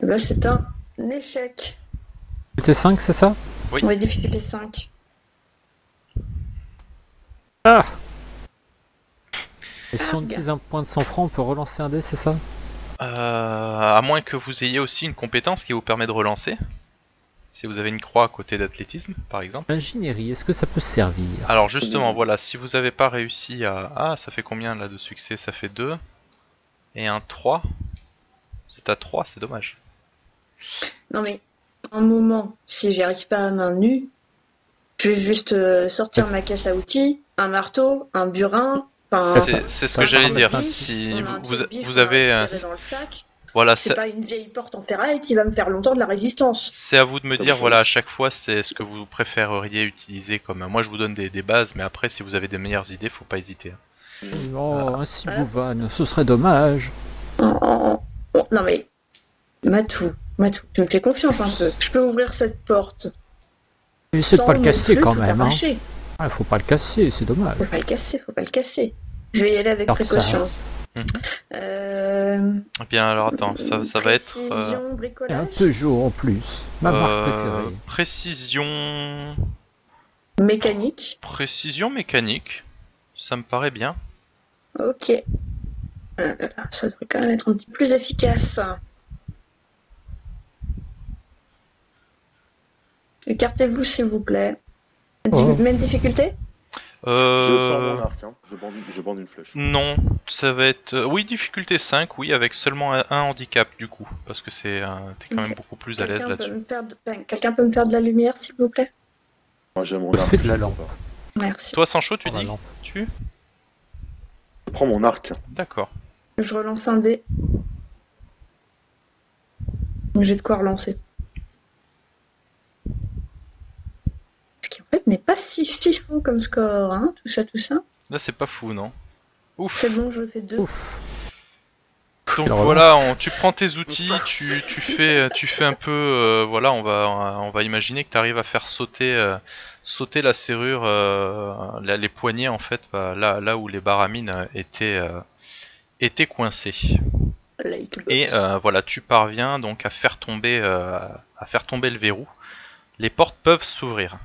Là, c'est un échec. Difficulté 5, c'est ça? Oui. Ouais, difficulté 5. Ah! Et si on utilise un point de sang-froid, on peut relancer un dé, c'est ça? À moins que vous ayez aussi une compétence qui vous permet de relancer. Si vous avez une croix à côté d'athlétisme, par exemple. Ingénierie, est-ce que ça peut servir? Alors justement, voilà, si vous n'avez pas réussi à... Ah, ça fait combien là de succès? Ça fait 2. Et un 3. C'est à 3, c'est dommage. Non mais, un moment, si j'y arrive pas à main nue, Je vais juste sortir ma caisse à outils, un marteau, un burin. C'est ce que j'allais dire. Si vous avez dans le sac. Voilà, c'est pas une vieille porte en ferraille qui va me faire longtemps de la résistance. C'est à vous de me dire, voilà, à chaque fois, c'est ce que vous préféreriez utiliser comme. Moi, je vous donne des bases, mais après, si vous avez des meilleures idées, faut pas hésiter. Oh, un cibouvane, ce serait dommage. Non mais, Matou, tu me fais confiance un peu. Je peux ouvrir cette porte. Mais c'est de pas le casser quand même. Faut pas le casser, c'est dommage. Faut pas le casser. Je vais y aller avec précaution. Eh bien alors attends, ça va être bricolage. Un Peugeot en plus, ma marque préférée. Précision mécanique. Précision mécanique, ça me paraît bien. Ok. Ça devrait quand même être un petit peu plus efficace. Écartez-vous s'il vous plaît. Même difficulté? Je sors mon arc, hein. Je bande une flèche. Non, ça va être... oui, difficulté 5, oui, avec seulement un handicap du coup. Parce que t'es quand même beaucoup plus à l'aise là-dessus. Quelqu'un peut me faire de la lumière s'il vous plaît? Moi j'ai mon arc. De la lampe. Merci. Toi Sancho, tu dis Je prends mon arc. D'accord. Je relance un dé. J'ai de quoi relancer. Ce qui en fait n'est pas si fifou comme score, hein, tout ça. Là c'est pas fou, non? Ouf. C'est bon, je fais 2. Ouf. Donc voilà, tu prends tes outils, tu fais un peu, voilà, on va imaginer que tu arrives à faire sauter la serrure, les poignées en fait, là où les baramines étaient coincées. Et voilà, tu parviens donc à faire tomber le verrou. Les portes peuvent s'ouvrir.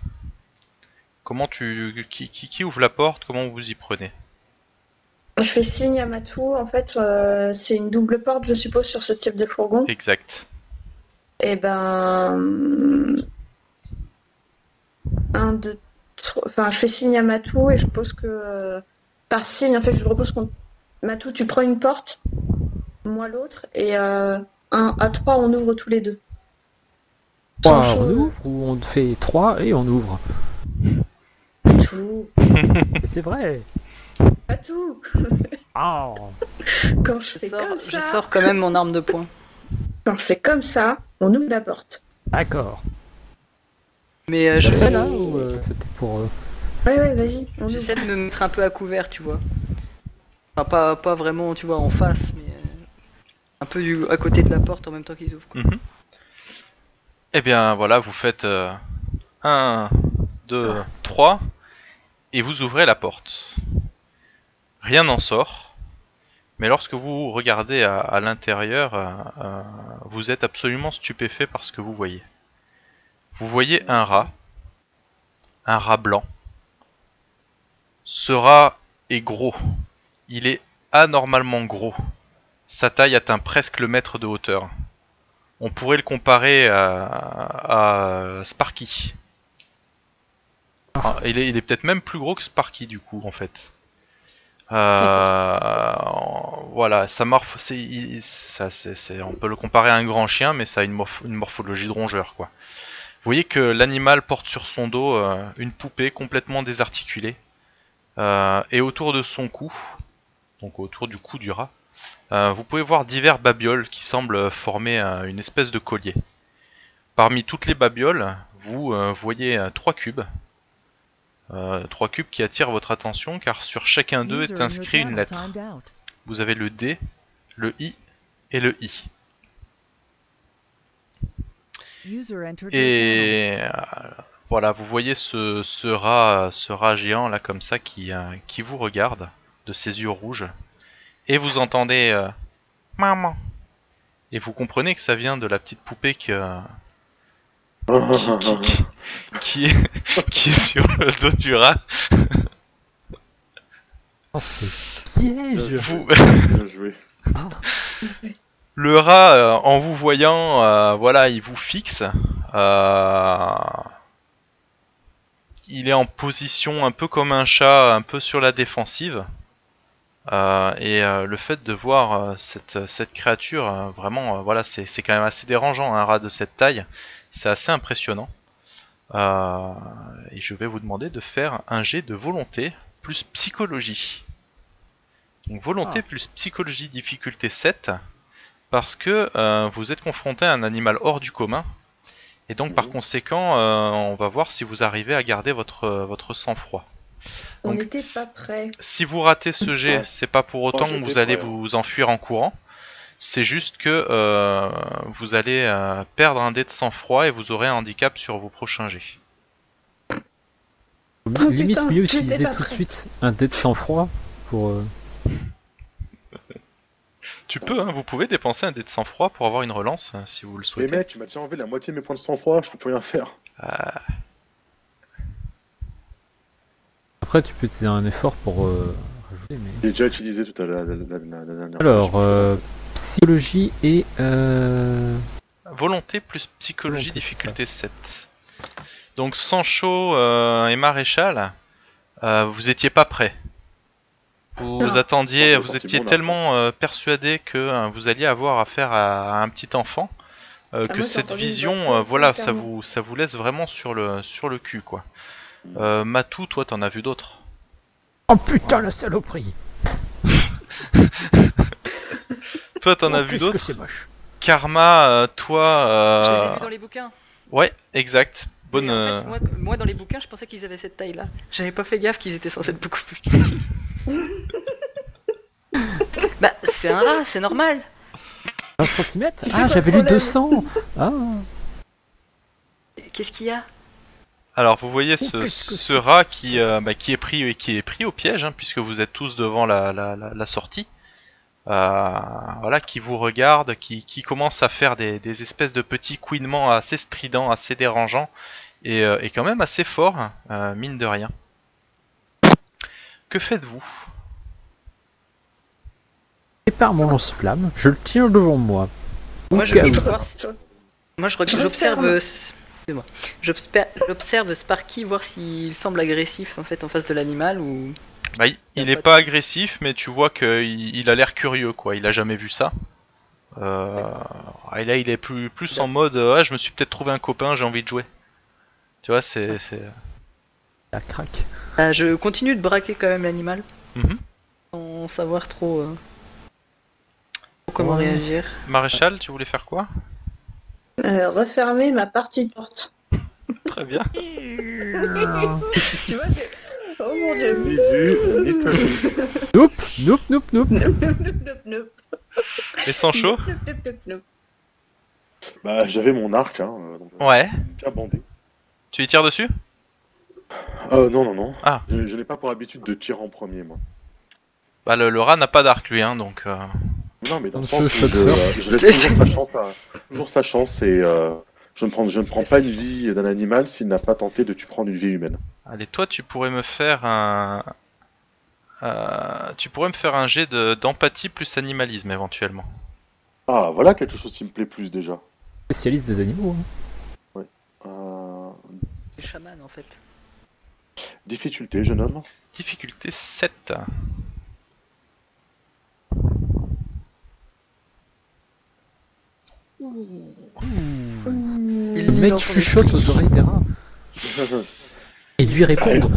Comment qui ouvre la porte? Comment vous y prenez? Je fais signe à Matou, en fait, c'est une double porte, je suppose, sur ce type de fourgon. Exact. Et ben... 1, 2, 3... Enfin, je fais signe à Matou et je suppose que... par signe, en fait, je propose qu'on... Matou, tu prends une porte, moi l'autre, et 1 à 3, on ouvre tous les deux. 3, on ouvre, ou on fait 3 et on ouvre. Tout. C'est vrai. Pas tout. Oh. Quand je fais comme ça... Je sors quand même mon arme de poing. Quand je fais comme ça, on ouvre la porte. D'accord. Mais je fais là ou c'était pour... Ouais, vas-y. J'essaie de me mettre un peu à couvert, tu vois. Enfin, pas vraiment, tu vois, en face, mais... un peu à côté de la porte en même temps qu'ils ouvrent, quoi. Eh bien, voilà, vous faites 1, 2, 3, et vous ouvrez la porte. Rien n'en sort, mais lorsque vous regardez à l'intérieur, vous êtes absolument stupéfait par ce que vous voyez. Vous voyez un rat blanc. Ce rat est gros, il est anormalement gros. Sa taille atteint presque le mètre de hauteur. On pourrait le comparer à Sparky. Il est peut-être même plus gros que Sparky du coup en fait. Voilà, sa morph, on peut le comparer à un grand chien, mais ça a une morphologie de rongeur, quoi. Vous voyez que l'animal porte sur son dos une poupée complètement désarticulée, et autour de son cou, donc autour du cou du rat, vous pouvez voir divers babioles qui semblent former une espèce de collier. Parmi toutes les babioles, vous voyez 3 cubes. 3 cubes qui attirent votre attention car sur chacun d'eux est inscrit une lettre. Vous avez le D, le I et le I. Et voilà, vous voyez ce rat géant là comme ça qui vous regarde de ses yeux rouges. Et vous entendez maman. Et vous comprenez que ça vient de la petite poupée qui est sur le dos du rat. Oh, c'est piège. Bien joué. Le rat, en vous voyant, voilà, il vous fixe. Il est en position un peu comme un chat, un peu sur la défensive. Et le fait de voir cette créature, vraiment, voilà, c'est quand même assez dérangeant, un rat de cette taille. C'est assez impressionnant. et je vais vous demander de faire un jet de volonté plus psychologie. Donc volonté plus psychologie difficulté 7, parce que vous êtes confronté à un animal hors du commun, et donc par conséquent on va voir si vous arrivez à garder votre sang-froid. On Donc, n'était pas prêts. si vous ratez ce jet, c'est pas pour autant que j'étais vous allez prêt, hein. vous enfuir en courant. C'est juste que vous allez perdre un dé de sang-froid et vous aurez un handicap sur vos prochains jets. Limite putain, mieux j'étais utiliser pas tout de prête. suite un dé de sang-froid pour... Tu peux, hein, vous pouvez dépenser un dé de sang-froid pour avoir une relance si vous le Mais souhaitez. mec, tu m'as déjà enlevé la moitié de mes points de sang-froid, je peux plus rien faire. Après tu peux utiliser un effort pour rajouter, mais... J'ai déjà utilisé tout à l'heure la dernière Alors, fois. psychologie et... Volonté plus psychologie Volonté, difficulté 7. Donc Sancho et Maréchal, vous étiez pas prêts. Vous Non. attendiez, Non, vous j'ai étiez sorti mon tellement persuadé que vous alliez avoir affaire à un petit enfant que moi, j'ai cette entendu une vision, voix voilà, clairement. ça vous laisse vraiment sur le cul, quoi. Matou, toi, t'en as vu d'autres. Oh putain la saloperie. Toi, t'en as Oh, vu qu'est-ce que d'autres. c'est moche. Karma, Je l'avais toi, vu dans les bouquins. ouais, exact. Bonne. Mais en fait, moi, dans les bouquins, je pensais qu'ils avaient cette taille-là. J'avais pas fait gaffe qu'ils étaient censés être beaucoup plus petits. Bah, c'est un rat, c'est normal. 1 cm. C'est Ah quoi j'avais le lu problème 200. Ah. Qu'est-ce qu'il y a? Alors, vous voyez Oh, qu'est-ce que ce c'est rat que qui est pris au piège, hein, puisque vous êtes tous devant la sortie. Voilà, qui vous regarde, qui commence à faire des espèces de petits couinements assez stridents, assez dérangeants, et quand même assez forts, mine de rien. Que faites-vous? Et par mon lance-flamme, je le tiens devant moi. Au Moi, je cas veux où. voir si- Moi, j'observe. Excuse-moi. J'observe Sparky, voir s'il semble agressif en fait en face de l'animal ou. Bah, il est pas agressif, mais tu vois qu'il a l'air curieux, quoi. Il a jamais vu ça. Et là, il est plus en mode ah, je me suis peut-être trouvé un copain, j'ai envie de jouer. Tu vois, c'est. La craque. Je continue de braquer quand même l'animal Mhm. sans savoir trop comment réagir. Maréchal, tu voulais faire quoi? Refermer ma partie de porte. Très bien. Tu vois, oh mon dieu. Ni vu, ni connu. Nope, nope, nope, nope. Nope, nope, nope, nope, nope. Et Sancho? Nope, nope, nope, nope. Bah, j'avais mon arc, hein, donc, Ouais. bien bandé. Tu y tires dessus? Non, non, non. Ah. Je n'ai pas pour habitude de tirer en premier, moi. Bah, le rat n'a pas d'arc, lui, hein, donc. Non, mais dans le Donc, sens où shot first. je laisse toujours sa chance et je ne prends pas une vie d'un animal s'il n'a pas tenté de prendre une vie humaine. Allez, toi, tu pourrais me faire un jet d'empathie plus animalisme, éventuellement. Ah, voilà quelque chose qui me plaît plus déjà. Spécialiste des animaux. Hein. C'est chaman en fait. Difficulté, jeune homme. Difficulté 7. Le mec chuchote aux oreilles des rats. Et lui répondre.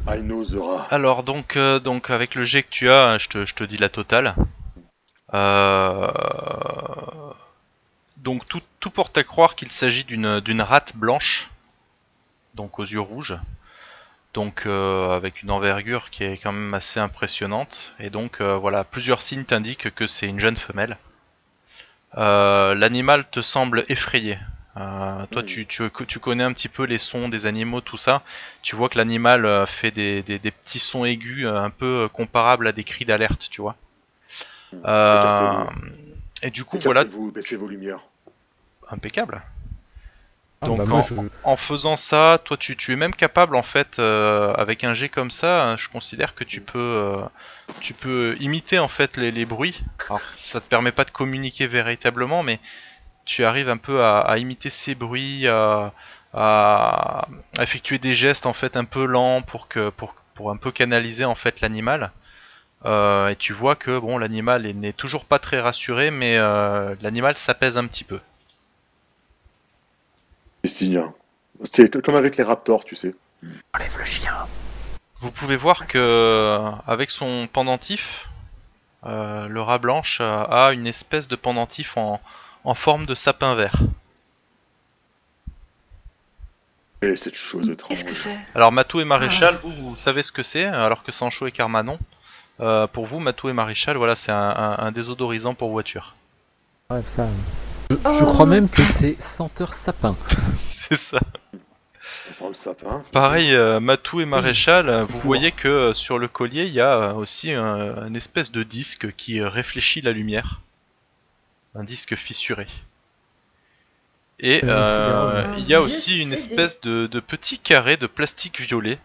I know the rat. Alors, donc avec le jet que tu as, je te dis la totale. Donc, tout porte à croire qu'il s'agit d'une rate blanche, donc aux yeux rouges. Donc, avec une envergure qui est quand même assez impressionnante. Et donc, voilà, plusieurs signes t'indiquent que c'est une jeune femelle. L'animal te semble effrayé. Toi, tu connais un petit peu les sons des animaux, tout ça. Tu vois que l'animal fait des petits sons aigus un peu comparables à des cris d'alerte, tu vois. Et du coup, voilà, Vous baissez vos lumières. impeccable. Ah, Donc bah, moi, en faisant ça, toi tu es même capable en fait, avec un jet comme ça, je considère que tu peux imiter en fait les bruits. Alors ça te permet pas de communiquer véritablement, mais tu arrives un peu à imiter ces bruits, à effectuer des gestes en fait un peu lents pour un peu canaliser en fait l'animal. Et tu vois que bon, l'animal n'est toujours pas très rassuré, mais l'animal s'apaise un petit peu. Estinien. C'est comme avec les raptors, tu sais. Enlève le chien. Vous pouvez voir que avec son pendentif, le rat blanche a une espèce de pendentif en forme de sapin vert. Et cette chose Qu'est-ce que étrange. c'est? Alors Matou et Maréchal, vous savez ce que c'est, alors que Sancho et Karma non. Pour vous, Matou et Maréchal, voilà, c'est un désodorisant pour voiture. Ouais, ça. Je crois même que c'est senteur sapin. C'est ça. Ça sent le sapin. Pareil, Matou et Maréchal, c'est vous pour. voyez que sur le collier, il y a aussi un espèce de disque qui réfléchit la lumière. Un disque fissuré. Et il y a aussi une espèce de petit carré de plastique violet,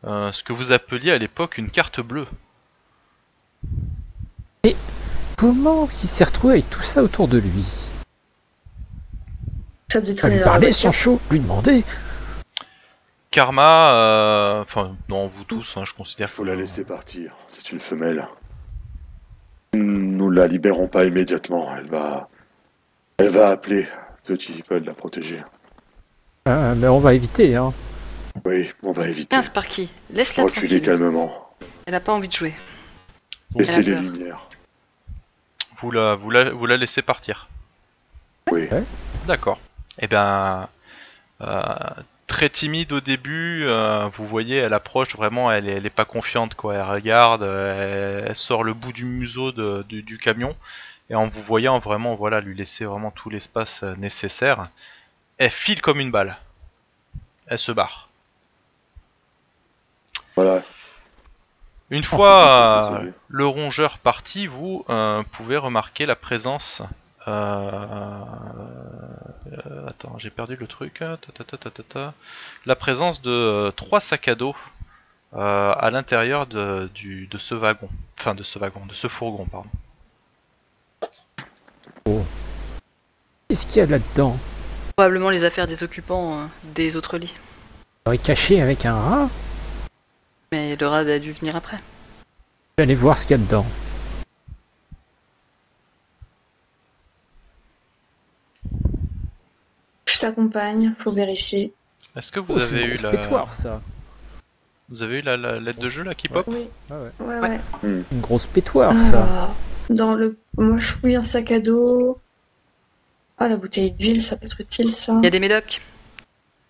ce que vous appeliez à l'époque une carte bleue. Comment il s'est retrouvé avec tout ça autour de lui? Ça devait À traîner lui dans la parler, voiture. Sancho, lui demander. Karma, enfin non, vous tous, hein, je Il considère faut que la laisser partir. C'est une femelle. Nous la libérons pas immédiatement. Elle va appeler ceux qui veulent la protéger. Mais on va éviter, hein. Oui, on va éviter. Tiens, Sparky, laisse-la Reculez tranquille. calmement. Elle a pas envie de jouer. Laissez les peur. lumières. vous la laissez partir. Oui. Ouais. D'accord. Eh bien, très timide au début, vous voyez, elle approche vraiment, elle est pas confiante quoi. Elle regarde, elle sort le bout du museau du camion, et en vous voyant vraiment, voilà, lui laisser vraiment tout l'espace nécessaire, elle file comme une balle. Elle se barre. Voilà. Une fois désolé. le rongeur parti, vous pouvez remarquer la présence. Attends, j'ai perdu le truc. La présence de 3 sacs à dos à l'intérieur de ce wagon. Enfin, de ce fourgon, pardon. Qu'est-ce qu'il y a là-dedans? Probablement les affaires des occupants des autres lits. On est caché avec un rat? Mais le rat a dû venir après. Je vais aller voir ce qu'il y a dedans. Je t'accompagne, faut vérifier. Est-ce que vous Oh, c'est avez une eu grosse pétoire, ça. vous avez eu la lettre de jeu là qui pop? Oui, Ouais. ouais. Une grosse pétoire, ça. Dans le. Moi, je fouille un sac à dos. Ah, la bouteille d'huile, ça peut être utile, ça. Il y a des médocs.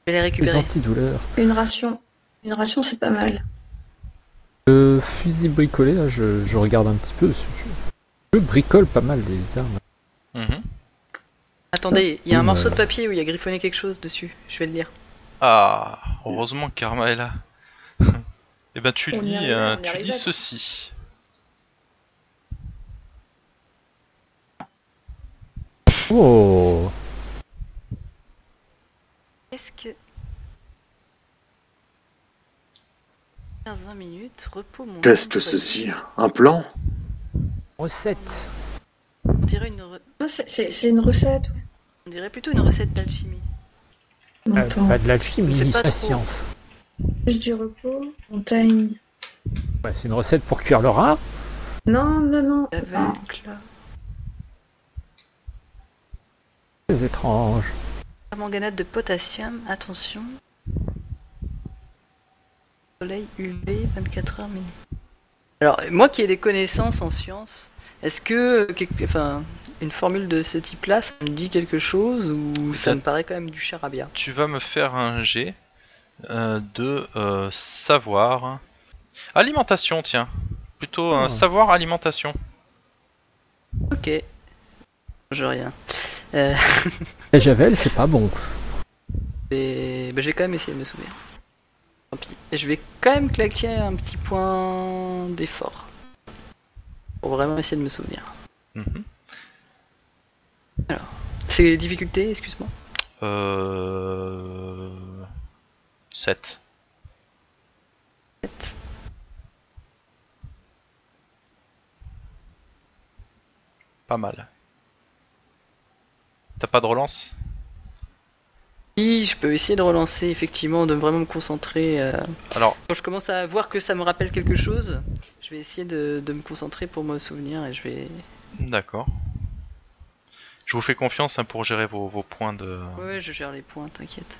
Je vais les Des récupérer. antidouleurs. Une ration. Une ration, c'est pas mal. Le fusil bricolé, là, je regarde un petit peu. Je bricole pas mal les armes. Mhm. Attendez, il y a un Oui, morceau de papier où il y a griffonné quelque chose dessus. Je vais le lire. Ah, heureusement que Karma est là. Eh ben tu On y lis, arrivait, on y tu lis arrivait. ceci. Oh! Qu'est-ce que... 15-20 minutes, repos mon... Qu'est-ce que ceci? Un plan? Recette! On dirait, Non, c'est une recette. Ouais. on dirait plutôt une recette d'alchimie. Attends. Pas de l'alchimie, C'est pas c'est la trop. science. Plus du repos. Montagne. Ouais, c'est une recette pour cuire le rat. Non, non, non. Avec là... C'est étrange. Permanganate de potassium, attention. Soleil UV, 24 heures minutes. Alors, moi qui ai des connaissances en sciences, est-ce que enfin, une formule de ce type-là, ça me dit quelque chose ou ça me paraît quand même du charabia? Tu vas me faire un jet de savoir. Alimentation, tiens. Plutôt un Oh. savoir alimentation. Ok. Je rien. La javel, c'est pas bon. Et ben, j'ai quand même essayé de me souvenir. Tant pis. Et je vais quand même claquer un petit point d'effort. Pour vraiment essayer de me souvenir. Mhm. C'est difficulté, excuse-moi. 7. Pas mal. T'as pas de relance? Si, je peux essayer de relancer, effectivement, de vraiment me concentrer. Alors, Quand je commence à voir que ça me rappelle quelque chose, je vais essayer de me concentrer pour me souvenir et je vais... d'accord. Je vous fais confiance hein, pour gérer vos points de... Ouais, je gère les points, t'inquiète.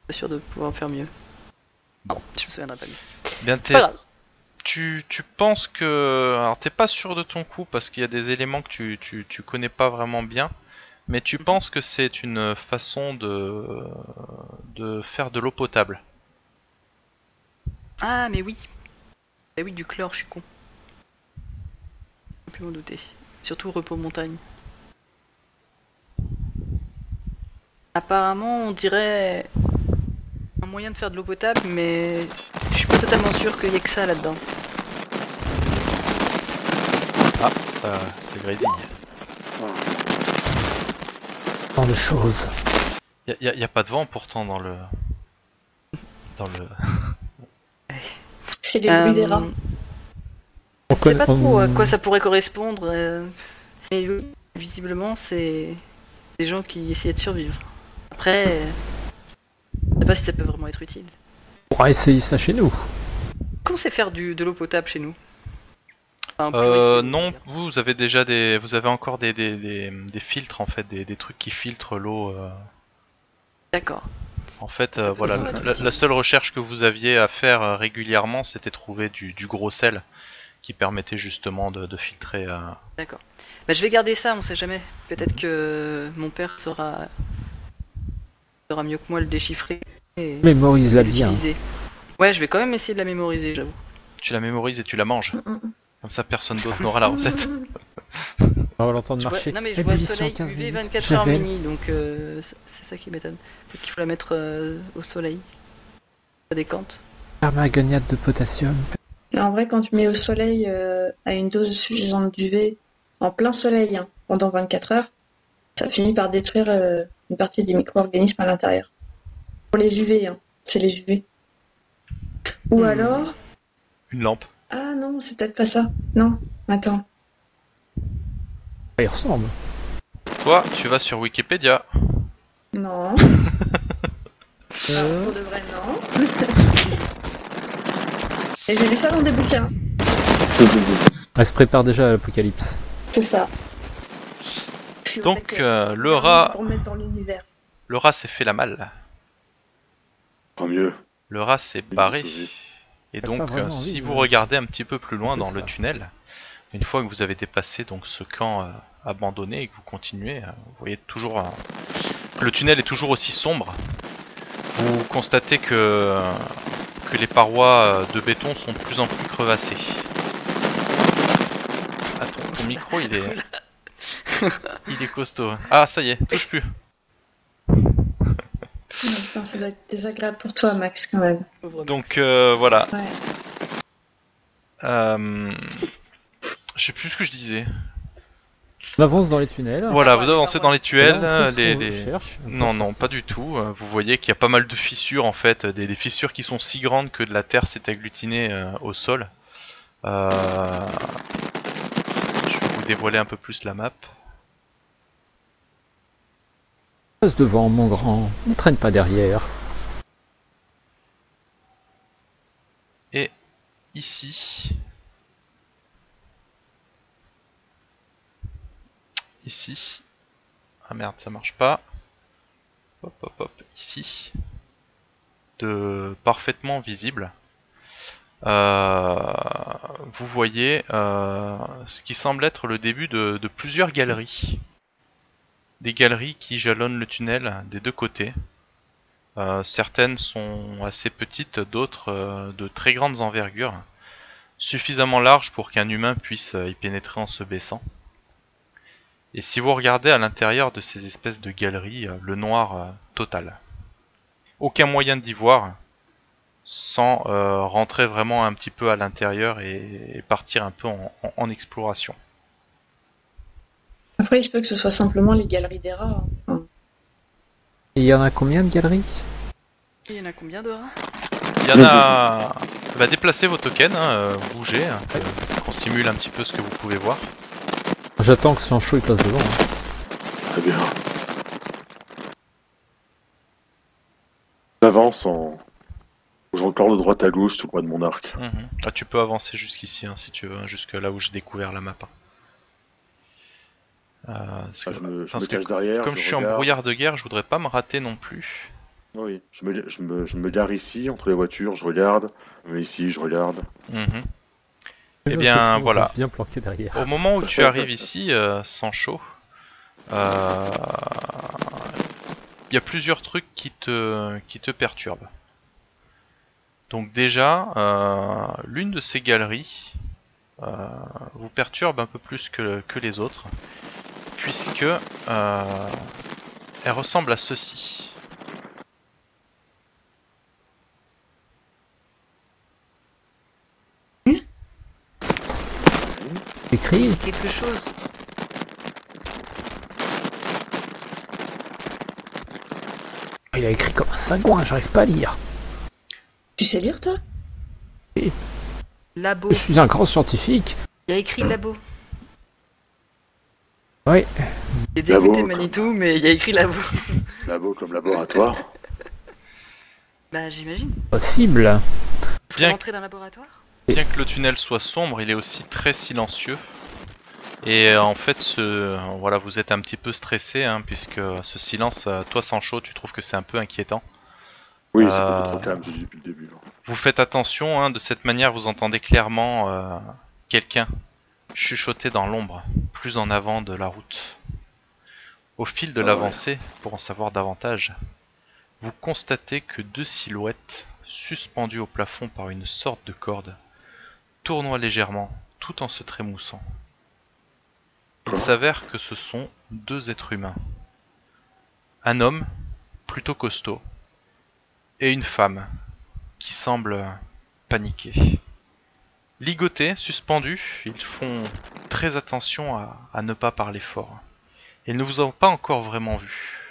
Pas sûr de pouvoir faire mieux. Bon, je me souviendrai pas mieux. Bien, Pas grave. tu penses que... Alors t'es pas sûr de ton coup parce qu'il y a des éléments que tu connais pas vraiment bien, mais tu penses que c'est une façon de faire de l'eau potable. Ah, mais oui. Eh oui, du chlore, je suis con. J'ai pu m'en douter. Surtout repos montagne. Apparemment, on dirait un moyen de faire de l'eau potable, mais je suis pas totalement sûr qu'il y ait que ça là-dedans. Ah, ça c'est grésille. Tant de choses. Y a pas de vent pourtant dans le... C'est les bruits des rats. On Je sais pas connaît- trop à on- quoi ça pourrait correspondre, mais oui, visiblement, c'est des gens qui essayaient de survivre. Après, je sais pas si ça peut vraiment être utile. On pourra essayer ça chez nous. Qu'on sait faire de l'eau potable chez nous? Enfin, purifier, non, on va dire. vous avez déjà vous avez encore des filtres en fait, des trucs qui filtrent l'eau. D'accord. En fait, Ça peut voilà, toujours être la utile. seule recherche que vous aviez à faire régulièrement, c'était trouver du gros sel qui permettait justement de filtrer. D'accord. Bah, je vais garder ça, on sait jamais. Peut-être que mon père saura mieux que moi le déchiffrer et Mémorise-la bien. l'utiliser. Ouais, je vais quand même essayer de la mémoriser, j'avoue. Tu la mémorises et tu la manges. Mm. Comme ça, personne d'autre n'aura la recette. On va l'entendre Je vois- marcher. Non mais je vois Ébullition, soleil 15 UV minutes. 24 heures Javel. mini, donc c'est ça qui m'étonne. Peut-être qu'il faut la mettre au soleil. Ça décante. Permanganate de potassium. En vrai, quand tu mets au soleil à une dose suffisante d'UV, en plein soleil, hein, pendant 24 heures, ça finit par détruire une partie des micro-organismes à l'intérieur. Pour les UV, hein, c'est les UV. Ou alors... Une lampe. Ah non, c'est peut-être pas ça. Non, attends. Il ressemble. Toi, tu vas sur Wikipédia. Non. Euh, Pour de vrai, non. Et j'ai lu ça dans des bouquins. Elle se prépare déjà à l'apocalypse. C'est ça. Je suis au Donc, taquet. le rat, Pour mettre dans l'univers. le rat s'est fait la malle. Tant mieux. Le rat s'est Il barré. est sauvé. Et T'as donc, pas vraiment si envie vous de- regardez un petit peu plus loin raconter dans le ça. tunnel, une fois que vous avez dépassé donc ce camp abandonné et que vous continuez, vous voyez toujours que le tunnel est toujours aussi sombre. Vous constatez que les parois de béton sont de plus en plus crevassées. Attends, ton micro il est costaud. Ah ça y est, touche plus. Non, putain, ça doit être désagréable pour toi, Max, quand même. Pauvre Donc voilà. Ouais. Je sais plus ce que je disais. On avance dans les tunnels. Voilà, ouais, vous avancez ouais. dans les Et tunnels. là, on trouve ce les- qu'on les- cherche. Non, non, pas du tout. Vous voyez qu'il y a pas mal de fissures en fait, des fissures qui sont si grandes que de la terre s'est agglutinée au sol. Je vais vous dévoiler un peu plus la map. Passe devant, mon grand. Ne traîne pas derrière. Et ici... Ici... Ah merde, ça marche pas. Hop, hop, hop, ici. Parfaitement visible. Vous voyez ce qui semble être le début de plusieurs galeries. Des galeries qui jalonnent le tunnel des deux côtés. Certaines sont assez petites, d'autres de très grandes envergures, suffisamment larges pour qu'un humain puisse y pénétrer en se baissant. Et si vous regardez à l'intérieur de ces espèces de galeries, le noir total. Aucun moyen d'y voir sans rentrer vraiment un petit peu à l'intérieur et partir un peu en exploration. Après, il se peut que ce soit simplement les galeries des rats. Hein. Et il y en a combien de galeries? Il y en a combien de rats? Il y en a... Bah, déplacez vos tokens, bougez, qu'on simule un petit peu ce que vous pouvez voir. J'attends que Sancho il passe devant. Hein. Très bien. J'avance en. Je records de droite à gauche sous le coin de mon arc. Ah, tu peux avancer jusqu'ici hein, si tu veux, jusque là où j'ai découvert la map. Parce que- Je me parce que cache derrière. comme je suis en regarde. brouillard de guerre, je voudrais pas me rater non plus. Oui, je me gare ici, entre les voitures, je regarde. Je me mets ici, je regarde. Mhm. Eh bien, voilà. Bien planqué derrière. Au moment où tu arrives ici, Sancho, il y a plusieurs trucs qui te perturbent. Donc déjà, l'une de ces galeries vous perturbe un peu plus que les autres, puisque elle ressemble à ceci. Écrit. Quelque chose. Il a écrit comme un sagouin, j'arrive pas à lire. Tu sais lire, toi? Labo. Je suis un grand scientifique. Il y a écrit labo. Oui. J'ai dégoûté Labo, Manitou, mais il y a écrit labo. Labo comme laboratoire. Bah j'imagine. Possible. Bien- Rentrer dans un laboratoire. Bien que le tunnel soit sombre, il est aussi très silencieux. Et en fait, voilà, vous êtes un petit peu stressé, hein, puisque ce silence, toi Sancho, tu trouves que c'est un peu inquiétant. Oui, c'est beaucoup trop calme, j'ai dit depuis le début. Vous faites attention, hein, de cette manière vous entendez clairement quelqu'un chuchoter dans l'ombre, plus en avant de la route. Au fil de l'avancée, pour en savoir davantage, vous constatez que deux silhouettes, suspendues au plafond par une sorte de corde, tournoient légèrement, tout en se trémoussant. Il s'avère que ce sont deux êtres humains. Un homme, plutôt costaud, et une femme, qui semble paniquer. Ligotés, suspendus, ils font très attention à ne pas parler fort. Ils ne vous ont pas encore vraiment vu.